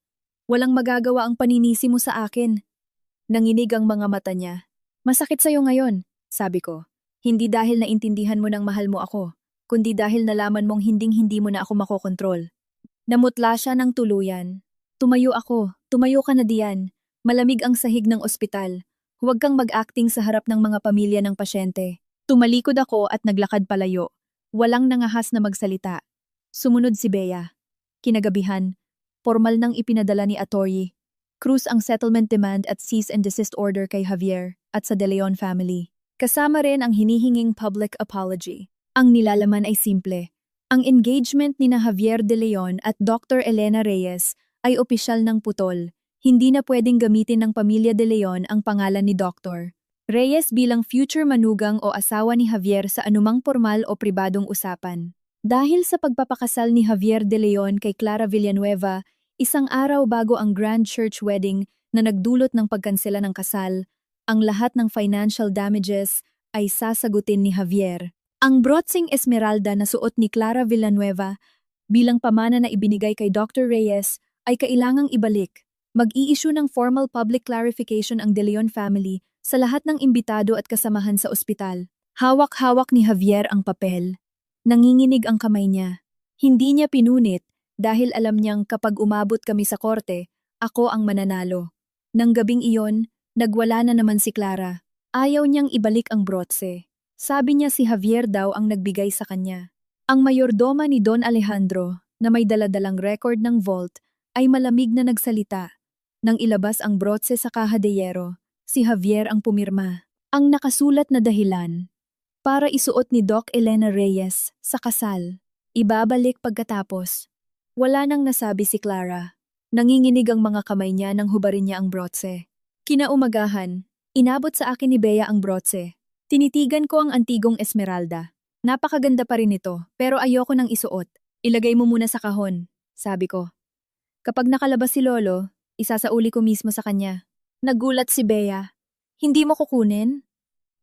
walang magagawa ang paninisi mo sa akin. Nanginig ang mga mata niya. Masakit sa'yo ngayon, sabi ko. Hindi dahil naintindihan mo ng mahal mo ako, kundi dahil nalaman mong hinding-hindi mo na ako makokontrol. Namutla siya ng tuluyan. Tumayo ako, tumayo ka na diyan. Malamig ang sahig ng ospital. Huwag kang mag-acting sa harap ng mga pamilya ng pasyente. Tumalikod ako at naglakad palayo. Walang nangahas na magsalita. Sumunod si Bea. Kinagabihan, formal nang ipinadala ni Atory. Cruz ang settlement demand at cease and desist order kay Javier at sa De Leon family. Kasama rin ang hinihinging public apology. Ang nilalaman ay simple. Ang engagement ni na Javier De Leon at Dr. Elena Reyes ay opisyal ng putol. Hindi na pwedeng gamitin ng pamilya De Leon ang pangalan ni Dr. Reyes bilang future manugang o asawa ni Javier sa anumang formal o pribadong usapan. Dahil sa pagpapakasal ni Javier De Leon kay Clara Villanueva, isang araw bago ang grand church wedding na nagdulot ng pagkansela ng kasal, ang lahat ng financial damages ay sasagutin ni Javier. Ang brotsing Esmeralda na suot ni Clara Villanueva bilang pamana na ibinigay kay Dr. Reyes ay kailangang ibalik. Mag-i-issue ng formal public clarification ang De Leon family sa lahat ng imbitado at kasamahan sa ospital. Hawak-hawak ni Javier ang papel. Nanginginig ang kamay niya. Hindi niya pinunit dahil alam niyang kapag umabot kami sa korte, ako ang mananalo. Nang gabing iyon, nagwala na naman si Clara. Ayaw niyang ibalik ang brotse. Sabi niya si Javier daw ang nagbigay sa kanya. Ang mayordoma ni Don Alejandro, na may daladalang record ng vault, ay malamig na nagsalita. Nang ilabas ang brotse sa kaha de hierro, si Javier ang pumirma. Ang nakasulat na dahilan para isuot ni Doc Elena Reyes sa kasal. Ibabalik pagkatapos. Wala nang nasabi si Clara. Nanginginig ang mga kamay niya nang hubarin niya ang brotse. Kinaumagahan, inabot sa akin ni Bea ang brotse. Tinitigan ko ang antigong Esmeralda. Napakaganda pa rin ito, pero ayoko nang isuot. Ilagay mo muna sa kahon, sabi ko. Kapag nakalabas si Lolo, isasauli ko mismo sa kanya. Nagulat si Bea. Hindi mo kukunin?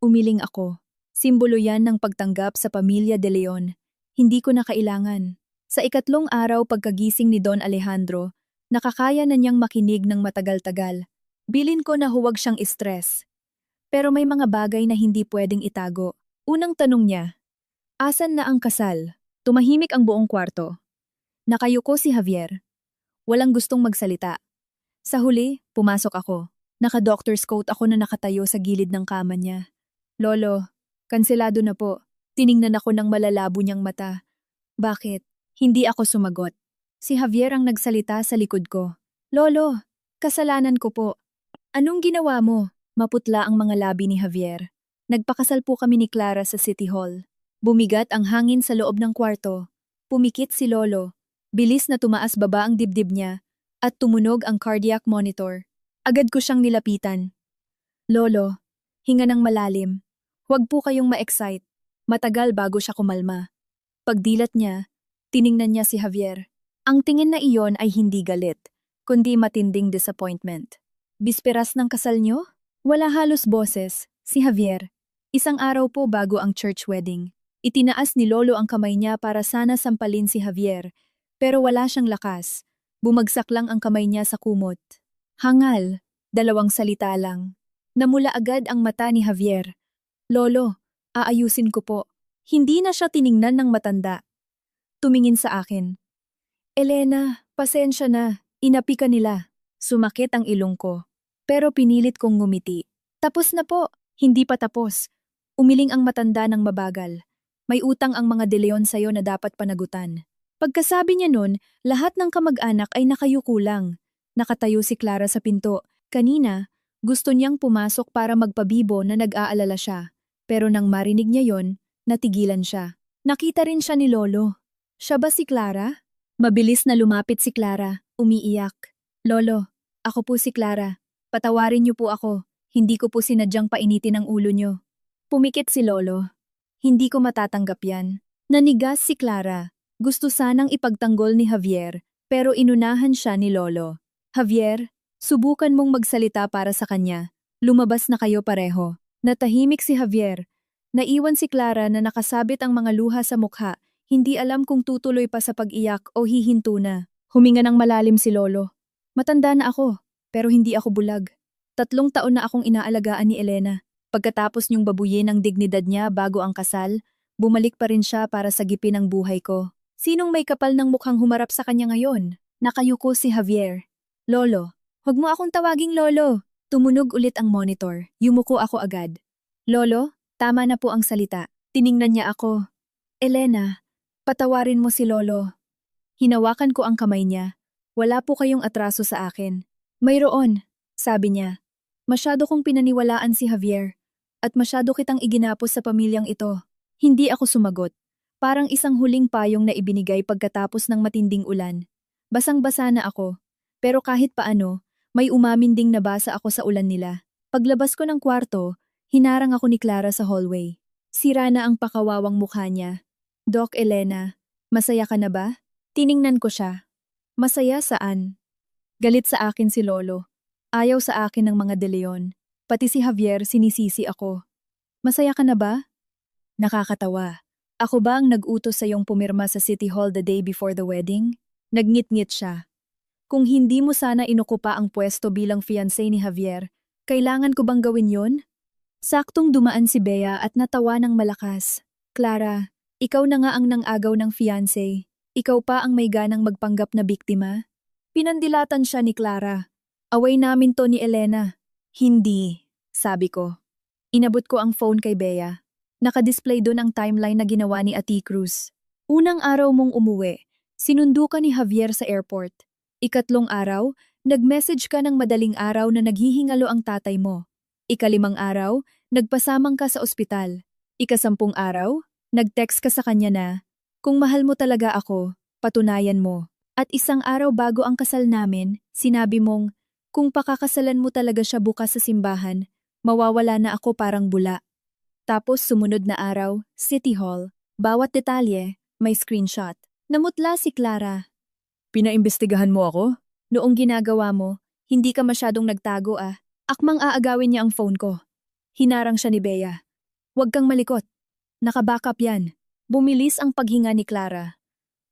Umiling ako. Simbolo yan ng pagtanggap sa pamilya De Leon. Hindi ko na kailangan. Sa ikatlong araw pagkagising ni Don Alejandro, nakakaya na niyang makinig ng matagal-tagal. Bilin ko na huwag siyang stress. Pero may mga bagay na hindi pwedeng itago. Unang tanong niya, Asan na ang kasal? Tumahimik ang buong kwarto. Nakayuko si Javier. Walang gustong magsalita. Sa huli, pumasok ako. Naka-doctor's coat ako na nakatayo sa gilid ng kama niya. Lolo, kanselado na po. Tiningnan ako ng malalabo niyang mata. Bakit? Hindi ako sumagot. Si Javier ang nagsalita sa likod ko. Lolo, kasalanan ko po. Anong ginawa mo? Maputla ang mga labi ni Javier. Nagpakasal po kami ni Clara sa City Hall. Bumigat ang hangin sa loob ng kwarto. Pumikit si Lolo. Bilis na tumaas baba ang dibdib niya at tumunog ang cardiac monitor. Agad ko siyang nilapitan. Lolo, hinga ng malalim. Huwag po kayong ma-excite. Matagal bago siya kumalma. Pagdilat niya, tiningnan niya si Javier. Ang tingin na iyon ay hindi galit, kundi matinding disappointment. Bisperas ng kasal niyo? Wala halos boses. Si Javier. Isang araw po bago ang church wedding. Itinaas ni Lolo ang kamay niya para sana sampalin si Javier, pero wala siyang lakas. Bumagsak lang ang kamay niya sa kumot. Hangal, 2 salita lang. Namula agad ang mata ni Javier. Lolo, aayusin ko po. Hindi na siya tiningnan ng matanda. Tumingin sa akin. Elena, pasensya na. Inapi ka nila. Sumakit ang ilong ko. Pero pinilit kong ngumiti. Tapos na po. Hindi pa tapos. Umiling ang matanda ng mabagal. May utang ang mga De Leon sa'yo na dapat panagutan. Pagkasabi niya nun, lahat ng kamag-anak ay nakayuko lang. Nakatayo si Clara sa pinto. Kanina, gusto niyang pumasok para magpabibo na nag-aalala siya. Pero nang marinig niya yon, natigilan siya. Nakita rin siya ni Lolo. Siya ba si Clara? Mabilis na lumapit si Clara, umiiyak. Lolo, ako po si Clara. Patawarin niyo po ako. Hindi ko po sinadyang painitin ang ulo niyo. Pumikit si Lolo. Hindi ko matatanggap yan. Nanigas si Clara. Gusto sanang ipagtanggol ni Javier, pero inunahan siya ni Lolo. Javier, subukan mong magsalita para sa kanya. Lumabas na kayo pareho. Natahimik si Javier. Naiwan si Clara na nakasabit ang mga luha sa mukha. Hindi alam kung tutuloy pa sa pag-iyak o hihinto na. Huminga ng malalim si Lolo. Matanda na ako, pero hindi ako bulag. 3 taon na akong inaalagaan ni Elena. Pagkatapos niyong babuyin ang dignidad niya bago ang kasal, bumalik pa rin siya para sagipin ang buhay ko. Sinong may kapal ng mukhang humarap sa kanya ngayon? Nakayuko si Javier. Lolo, huwag mo akong tawaging Lolo. Tumunog ulit ang monitor. Yumuko ako agad. Lolo, tama na po ang salita. Tiningnan niya ako. Elena, patawarin mo si Lolo. Hinawakan ko ang kamay niya. Wala po kayong atraso sa akin. Mayroon, sabi niya. Masyado kong pinaniwalaan si Javier. At masyado kitang iginapos sa pamilyang ito. Hindi ako sumagot. Parang isang huling payong na ibinigay pagkatapos ng matinding ulan. Basang-basa na ako. Pero kahit paano, may umamin ding nabasa ako sa ulan nila. Paglabas ko ng kwarto, hinarang ako ni Clara sa hallway. Sira na ang pakawawang mukha niya. Doc Elena, masaya ka na ba? Tiningnan ko siya. Masaya saan? Galit sa akin si Lolo. Ayaw sa akin ng mga De Leon. Pati si Javier sinisisi ako. Masaya ka na ba? Nakakatawa. Ako ba ang nag-utos sa iyong pumirma sa City Hall the day before the wedding? Nagngit-ngit siya. Kung hindi mo sana inukupa ang pwesto bilang fiancé ni Javier, kailangan ko bang gawin yon? Saktong dumaan si Bea at natawa ng malakas. Clara, ikaw na nga ang nang-agaw ng fiancé. Ikaw pa ang may ganang magpanggap na biktima? Pinandilatan siya ni Clara. Away namin to ni Elena. Hindi, sabi ko. Inabot ko ang phone kay Bea. Nakadisplay doon ang timeline na ginawa ni Ate Cruz. Unang araw mong umuwi, sinundo ka ni Javier sa airport. 2 araw, nag-message ka ng madaling araw na naghihingalo ang tatay mo. 5 araw, nagpasamang ka sa ospital. 10 araw, nag-text ka sa kanya na, kung mahal mo talaga ako, patunayan mo. At 1 araw bago ang kasal namin, sinabi mong, kung pakakasalan mo talaga siya bukas sa simbahan, mawawala na ako parang bula. Tapos sumunod na araw, City Hall. Bawat detalye, may screenshot. Namutla si Clara. Pinaimbestigahan mo ako? Noong ginagawa mo, hindi ka masyadong nagtago ah. Akmang aagawin niya ang phone ko. Hinarang siya ni Bea. Huwag kang malikot. Nakabackup yan. Bumilis ang paghinga ni Clara.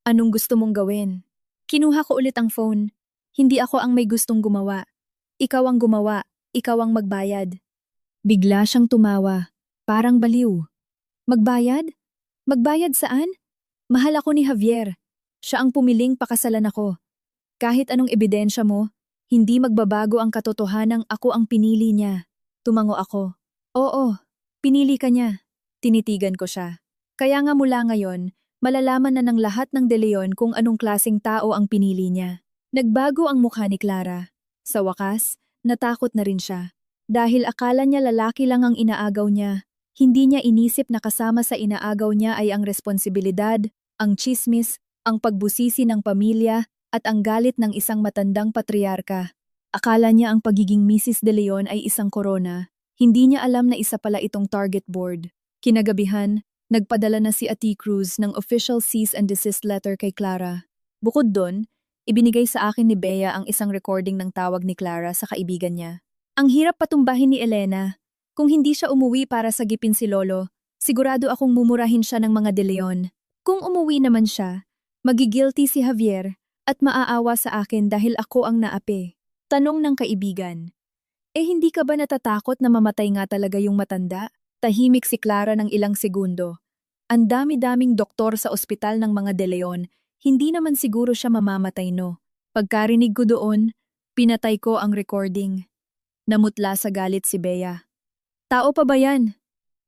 Anong gusto mong gawin? Kinuha ko ulit ang phone. Hindi ako ang may gustong gumawa. Ikaw ang gumawa. Ikaw ang magbayad. Bigla siyang tumawa. Parang baliw. Magbayad? Magbayad saan? Mahal ako ni Javier. Siya ang pumiling pakasalan ako. Kahit anong ebidensya mo, hindi magbabago ang katotohanang ako ang pinili niya. Tumango ako. Oo, pinili ka niya. Tinitigan ko siya. Kaya nga mula ngayon, malalaman na ng lahat ng De Leon kung anong klaseng tao ang pinili niya. Nagbago ang mukha ni Clara. Sa wakas, natakot na rin siya. Dahil akala niya lalaki lang ang inaagaw niya. Hindi niya inisip na kasama sa inaagaw niya ay ang responsibilidad, ang tsismis, ang pagbusisi ng pamilya, at ang galit ng isang matandang patriarka. Akala niya ang pagiging Mrs. De Leon ay isang korona. Hindi niya alam na isa pala itong target board. Kinagabihan, nagpadala na si Ate Cruz ng official cease and desist letter kay Clara. Bukod doon, ibinigay sa akin ni Bea ang isang recording ng tawag ni Clara sa kaibigan niya. Ang hirap patumbahin ni Elena. Kung hindi siya umuwi para sagipin si Lolo, sigurado akong mumurahin siya ng mga De Leon. Kung umuwi naman siya, magigilty si Javier at maaawa sa akin dahil ako ang naapi. Tanong ng kaibigan. Hindi ka ba natatakot na mamatay nga talaga yung matanda? Tahimik si Clara ng ilang segundo. Ang dami-daming doktor sa ospital ng mga De Leon, hindi naman siguro siya mamamatay no. Pagkarinig ko doon, pinatay ko ang recording. Namutla sa galit si Bea. Tao pa ba yan?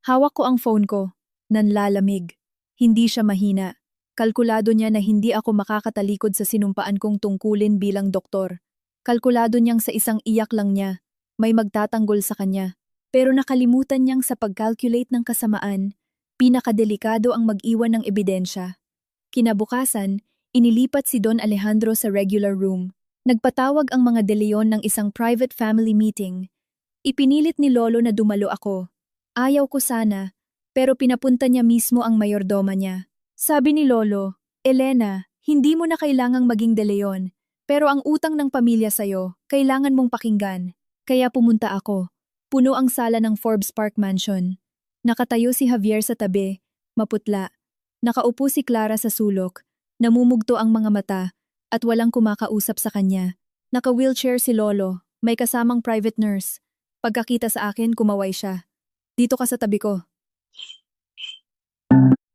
Hawak ko ang phone ko. Nanlalamig. Hindi siya mahina. Kalkulado niya na hindi ako makakatalikod sa sinumpaan kong tungkulin bilang doktor. Kalkulado niyang sa isang iyak lang niya, may magtatanggol sa kanya. Pero nakalimutan niyang sa pag-calculate ng kasamaan, pinakadelikado ang mag-iwan ng ebidensya. Kinabukasan, inilipat si Don Alejandro sa regular room. Nagpatawag ang mga De Leon ng isang private family meeting. Ipinilit ni Lolo na dumalo ako. Ayaw ko sana, pero pinapunta niya mismo ang mayordoma niya. Sabi ni Lolo, Elena, hindi mo na kailangang maging De Leon, pero ang utang ng pamilya sa'yo, kailangan mong pakinggan. Kaya pumunta ako. Puno ang sala ng Forbes Park Mansion. Nakatayo si Javier sa tabi, maputla. Nakaupo si Clara sa sulok, namumugto ang mga mata, at walang kumakausap sa kanya. Naka-wheelchair si Lolo, may kasamang private nurse. Pagkakita sa akin, kumaway siya. Dito ka sa tabi ko.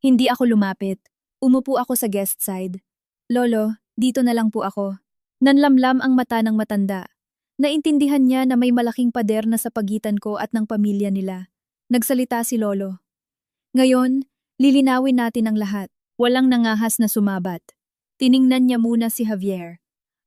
Hindi ako lumapit. Umupo ako sa guest side. Lolo, dito na lang po ako. Nanlamlam ang mata ng matanda. Naintindihan niya na may malaking pader na sa pagitan ko at ng pamilya nila. Nagsalita si Lolo. Ngayon, lilinawin natin ang lahat. Walang nangahas na sumabat. Tiningnan niya muna si Javier.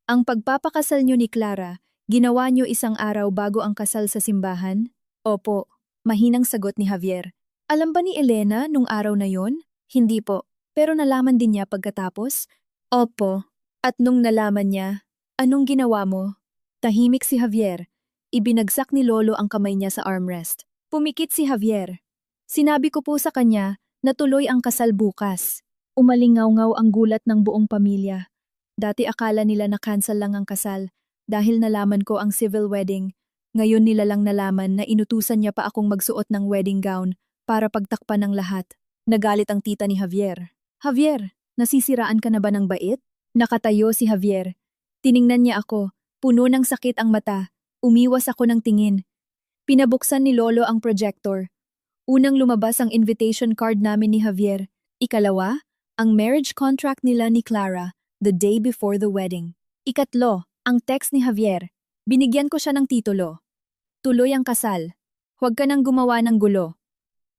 Ang pagpapakasal niyo ni Clara, ginawa niyo isang araw bago ang kasal sa simbahan? Opo, mahinang sagot ni Javier. Alam ba ni Elena nung araw na yon? Hindi po, pero nalaman din niya pagkatapos? Opo, at nung nalaman niya, anong ginawa mo? Tahimik si Javier. Ibinagsak ni Lolo ang kamay niya sa armrest. Pumikit si Javier. Sinabi ko po sa kanya na tuloy ang kasal bukas. Umalingaw-ngaw ang gulat ng buong pamilya. Dati akala nila na cancel lang ang kasal dahil nalaman ko ang civil wedding. Ngayon nila lang nalaman na inutusan niya pa akong magsuot ng wedding gown para pagtakpan ng lahat. Nagalit ang tita ni Javier. Javier, nasisiraan ka na ba ng bait? Nakatayo si Javier. Tiningnan niya ako, puno ng sakit ang mata. Umiwas ako ng tingin. Pinabuksan ni Lolo ang projector. Unang lumabas ang invitation card namin ni Javier. Ikalawa, ang marriage contract nila ni Clara the day before the wedding. Ikatlo, ang text ni Javier. Binigyan ko siya ng titulo. Tuloy ang kasal. Huwag ka nang gumawa ng gulo.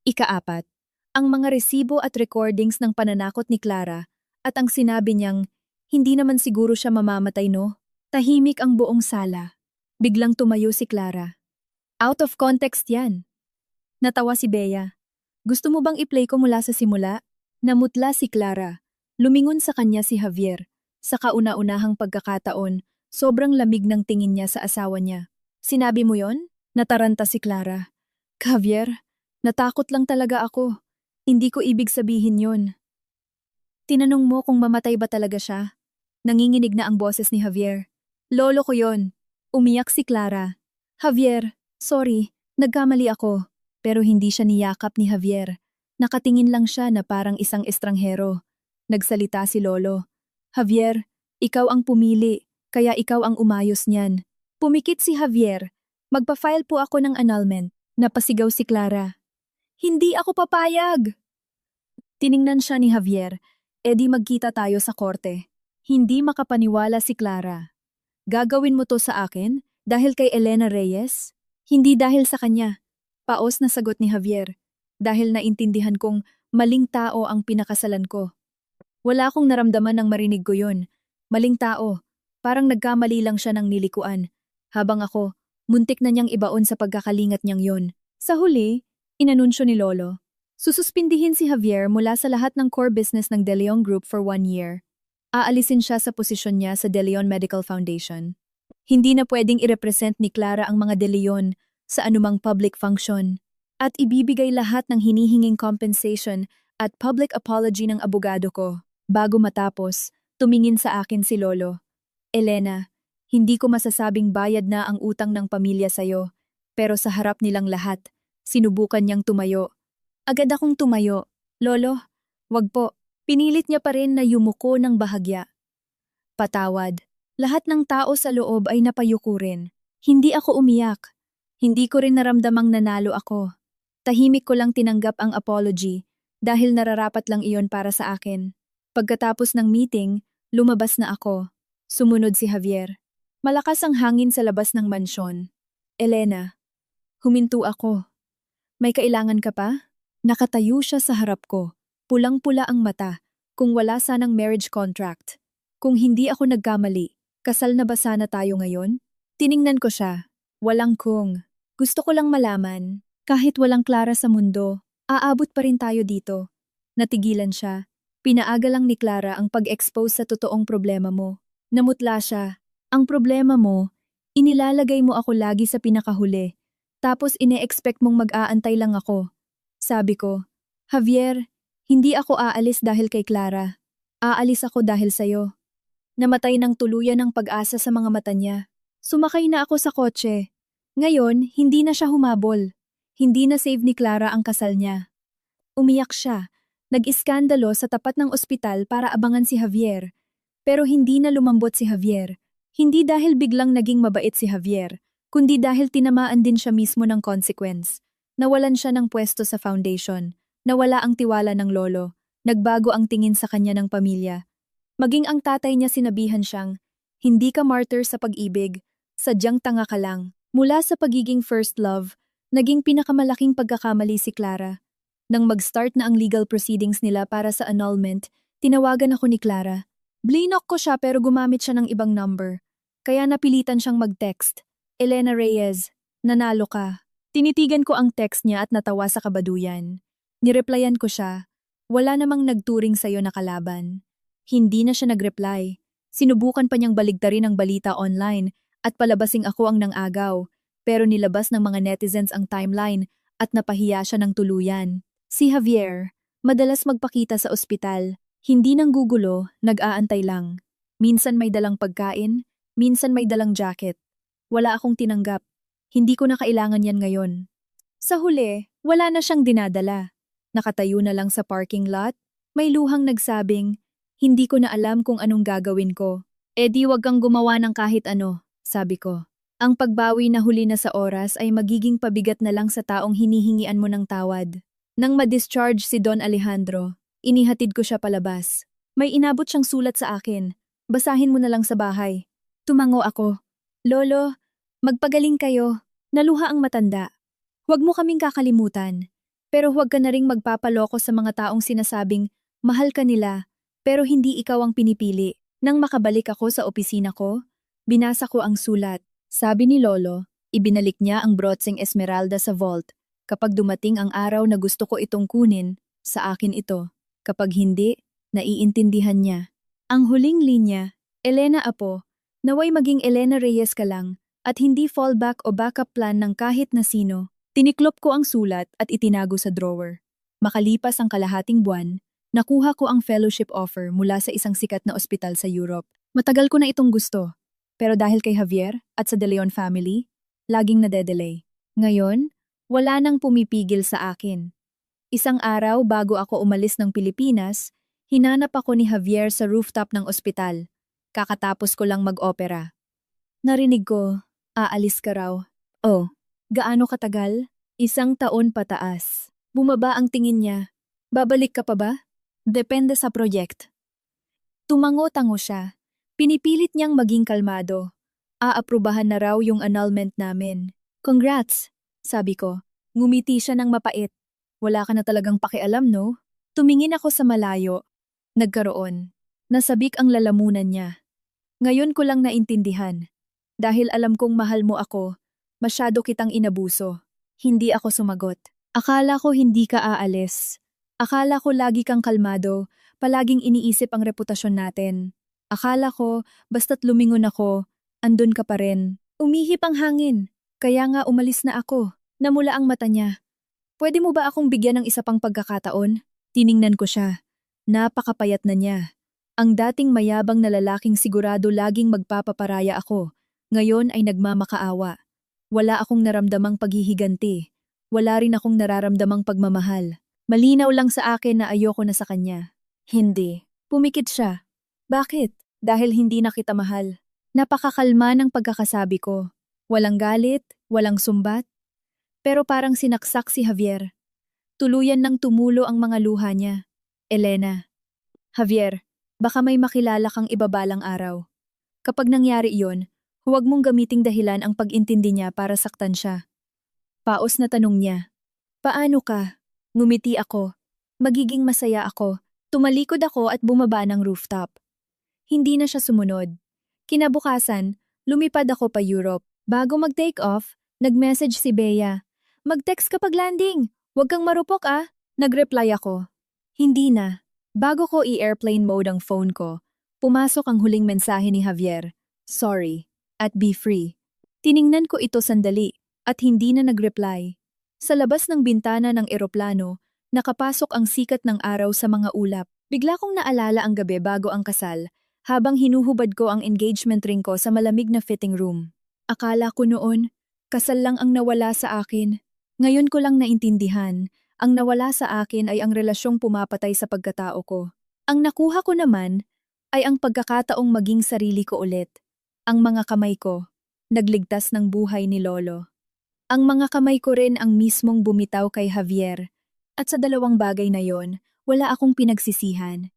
Ikaapat, ang mga resibo at recordings ng pananakot ni Clara at ang sinabi niyang hindi naman siguro siya mamamatay no. Tahimik ang buong sala. Biglang tumayo si Clara. Out of context yan. Natawa si Bea. Gusto mo bang i-play ko mula sa simula? Namutla si Clara. Lumingon sa kanya si Javier. Sa kauna-unahang pagkakataon, sobrang lamig ng tingin niya sa asawa niya. Sinabi mo yon? Nataranta si Clara. Javier, natakot lang talaga ako. Hindi ko ibig sabihin yon. Tinanong mo kung mamatay ba talaga siya? Nanginginig na ang boses ni Javier. Lolo ko yon. Umiyak si Clara. Javier, sorry, nagkamali ako. Pero hindi siya niyakap ni Javier. Nakatingin lang siya na parang isang estranghero. Nagsalita si Lolo. Javier, ikaw ang pumili, kaya ikaw ang umayos niyan. Pumikit si Javier. Magpa-file po ako ng annulment. Napasigaw si Clara. Hindi ako papayag! Tiningnan siya ni Javier, edi magkita tayo sa korte. Hindi makapaniwala si Clara. Gagawin mo to sa akin? Dahil kay Elena Reyes? Hindi dahil sa kanya. Paos na sagot ni Javier. Dahil naintindihan kong maling tao ang pinakasalan ko. Wala akong naramdaman nang marinig ko yun. Maling tao. Parang nagkamali lang siya ng nilikuan. Habang ako, muntik na niyang ibaon sa pagkakalingat niyang yon. Sa huli, inanunsyo ni Lolo. Sususpindihin si Javier mula sa lahat ng core business ng De Leon Group for 1 year. Aalisin siya sa posisyon niya sa De Leon Medical Foundation. Hindi na pwedeng i-represent ni Clara ang mga De Leon sa anumang public function. At ibibigay lahat ng hinihinging compensation at public apology ng abogado ko. Bago matapos, tumingin sa akin si Lolo. Elena, hindi ko masasabing bayad na ang utang ng pamilya sa'yo. Pero sa harap nilang lahat, sinubukan niyang tumayo. Agad akong tumayo. Lolo, wag po. Pinilit niya pa rin na yumuko ng bahagya. Patawad. Lahat ng tao sa loob ay napayuko rin. Hindi ako umiyak. Hindi ko rin naramdamang nanalo ako. Tahimik ko lang tinanggap ang apology dahil nararapat lang iyon para sa akin. Pagkatapos ng meeting, lumabas na ako. Sumunod si Javier. Malakas ang hangin sa labas ng mansyon. Elena, huminto ako. May kailangan ka pa? Nakatayo siya sa harap ko. Pulang-pula ang mata, kung wala sanang marriage contract. Kung hindi ako nagkamali, kasal na ba sana tayo ngayon? Tiningnan ko siya. Walang kung. Gusto ko lang malaman, kahit walang Clara sa mundo, aabot pa rin tayo dito. Natigilan siya. Pinaaga lang ni Clara ang pag-expose sa totoong problema mo. Namutla siya. Ang problema mo, inilalagay mo ako lagi sa pinakahuli. Tapos ine-expect mong mag-aantay lang ako. Sabi ko, Javier, hindi ako aalis dahil kay Clara. Aalis ako dahil sa'yo. Namatay ng tuluyan ang pag-asa sa mga mata niya. Sumakay na ako sa kotse. Ngayon, hindi na siya humabol. Hindi na save ni Clara ang kasal niya. Umiyak siya. Nag-iskandalo sa tapat ng ospital para abangan si Javier. Pero hindi na lumambot si Javier. Hindi dahil biglang naging mabait si Javier, kundi dahil tinamaan din siya mismo ng consequence. Nawalan siya ng pwesto sa foundation. Nawala ang tiwala ng lolo, nagbago ang tingin sa kanya ng pamilya. Maging ang tatay niya sinabihan siyang, hindi ka martyr sa pag-ibig, sadyang tanga ka lang. Mula sa pagiging first love, naging pinakamalaking pagkakamali si Clara. Nang mag-start na ang legal proceedings nila para sa annulment, tinawagan ako ni Clara. Blinok ko siya pero gumamit siya ng ibang number. Kaya napilitan siyang mag-text. Elena Reyes, nanalo ka. Tinitigan ko ang text niya at natawa sa kabaduyan. Nireplyan ko siya, wala namang nagturing sa'yo na kalaban. Hindi na siya nagreply. Sinubukan pa niyang baligtarin ang balita online at palabasing ako ang nang-agaw, pero nilabas ng mga netizens ang timeline at napahiya siya ng tuluyan. Si Javier, madalas magpakita sa ospital, hindi nang gugulo, nag-aantay lang. Minsan may dalang pagkain, minsan may dalang jacket. Wala akong tinanggap. Hindi ko na kailangan yan ngayon. Sa huli, wala na siyang dinadala. Nakatayo na lang sa parking lot, may luhang nagsabing, hindi ko na alam kung anong gagawin ko. Eh di wag kang gumawa ng kahit ano, sabi ko. Ang pagbawi na huli na sa oras ay magiging pabigat na lang sa taong hinihingian mo ng tawad. Nang ma-discharge si Don Alejandro, inihatid ko siya palabas. May inabot siyang sulat sa akin. Basahin mo na lang sa bahay. Tumango ako. Lolo, magpagaling kayo. Naluha ang matanda. Huwag mo kaming kakalimutan. Pero huwag ka na ring magpapaloko sa mga taong sinasabing, mahal ka nila, pero hindi ikaw ang pinipili. Nang makabalik ako sa opisina ko, binasa ko ang sulat. Sabi ni Lolo, ibinalik niya ang brotseng Esmeralda sa vault. Kapag dumating ang araw na gusto ko itong kunin, sa akin ito. Kapag hindi, naiintindihan niya. Ang huling linya, Elena Apo, naway maging Elena Reyes ka lang, at hindi fallback o backup plan ng kahit na sino. Tiniklop ko ang sulat at itinago sa drawer. Makalipas ang kalahating buwan, nakuha ko ang fellowship offer mula sa isang sikat na ospital sa Europe. Matagal ko na itong gusto. Pero dahil kay Javier at sa De Leon family, laging nade-delay. Ngayon, wala nang pumipigil sa akin. Isang araw bago ako umalis ng Pilipinas, hinanap ako ni Javier sa rooftop ng ospital. Kakatapos ko lang mag-opera. Narinig ko, aalis ka raw. Oh. Gaano katagal? 1 taon pataas. Bumaba ang tingin niya. Babalik ka pa ba? Depende sa project. Tumango-tango siya. Pinipilit niyang maging kalmado. Aaprubahan na raw yung annulment namin. Congrats, sabi ko. Ngumiti siya ng mapait. Wala ka na talagang pakialam, no? Tumingin ako sa malayo. Nagkaroon. Nasabik ang lalamunan niya. Ngayon ko lang naintindihan. Dahil alam kong mahal mo ako, masyado kitang inabuso. Hindi ako sumagot. Akala ko hindi ka aalis. Akala ko lagi kang kalmado, palaging iniisip ang reputasyon natin. Akala ko, basta't lumingon ako, andun ka pa rin. Umihip ang hangin, kaya nga umalis na ako. Namula ang mata niya. Pwede mo ba akong bigyan ng isa pang pagkakataon? Tiningnan ko siya. Napakapayat na niya. Ang dating mayabang na lalaking sigurado laging magpapaparaya ako, ngayon ay nagmamakaawa. Wala akong naramdamang paghihiganti. Wala rin akong nararamdamang pagmamahal. Malinaw lang sa akin na ayoko na sa kanya. Hindi. Pumikit siya. Bakit? Dahil hindi na kita mahal. Napakakalma ng pagkakasabi ko. Walang galit, walang sumbat. Pero parang sinaksak si Javier. Tuluyan nang tumulo ang mga luha niya. Elena. Javier, baka may makilala kang ibabalang araw. Kapag nangyari iyon, huwag mong gamiting dahilan ang pag-intindi niya para saktan siya. Paos na tanong niya. Paano ka? Ngumiti ako. Magiging masaya ako. Tumalikod ako at bumaba ng rooftop. Hindi na siya sumunod. Kinabukasan, lumipad ako pa Europe. Bago mag-take off, nag-message si Bea. Mag-text kapag landing. Huwag kang marupok ah. Nag-reply ako. Hindi na. Bago ko i-airplane mode ang phone ko, pumasok ang huling mensahe ni Javier. Sorry. At be free. Tiningnan ko ito sandali at hindi na nag-reply. Sa labas ng bintana ng eroplano, nakapasok ang sikat ng araw sa mga ulap. Bigla kong naalala ang gabi bago ang kasal, habang hinuhubad ko ang engagement ring ko sa malamig na fitting room. Akala ko noon, kasal lang ang nawala sa akin. Ngayon ko lang naintindihan, ang nawala sa akin ay ang relasyong pumapatay sa pagkatao ko. Ang nakuha ko naman ay ang pagkakataong maging sarili ko ulit. Ang mga kamay ko, nagligtas ng buhay ni Lolo. Ang mga kamay ko rin ang mismong bumitaw kay Javier. At sa dalawang bagay na yon, wala akong pinagsisihan.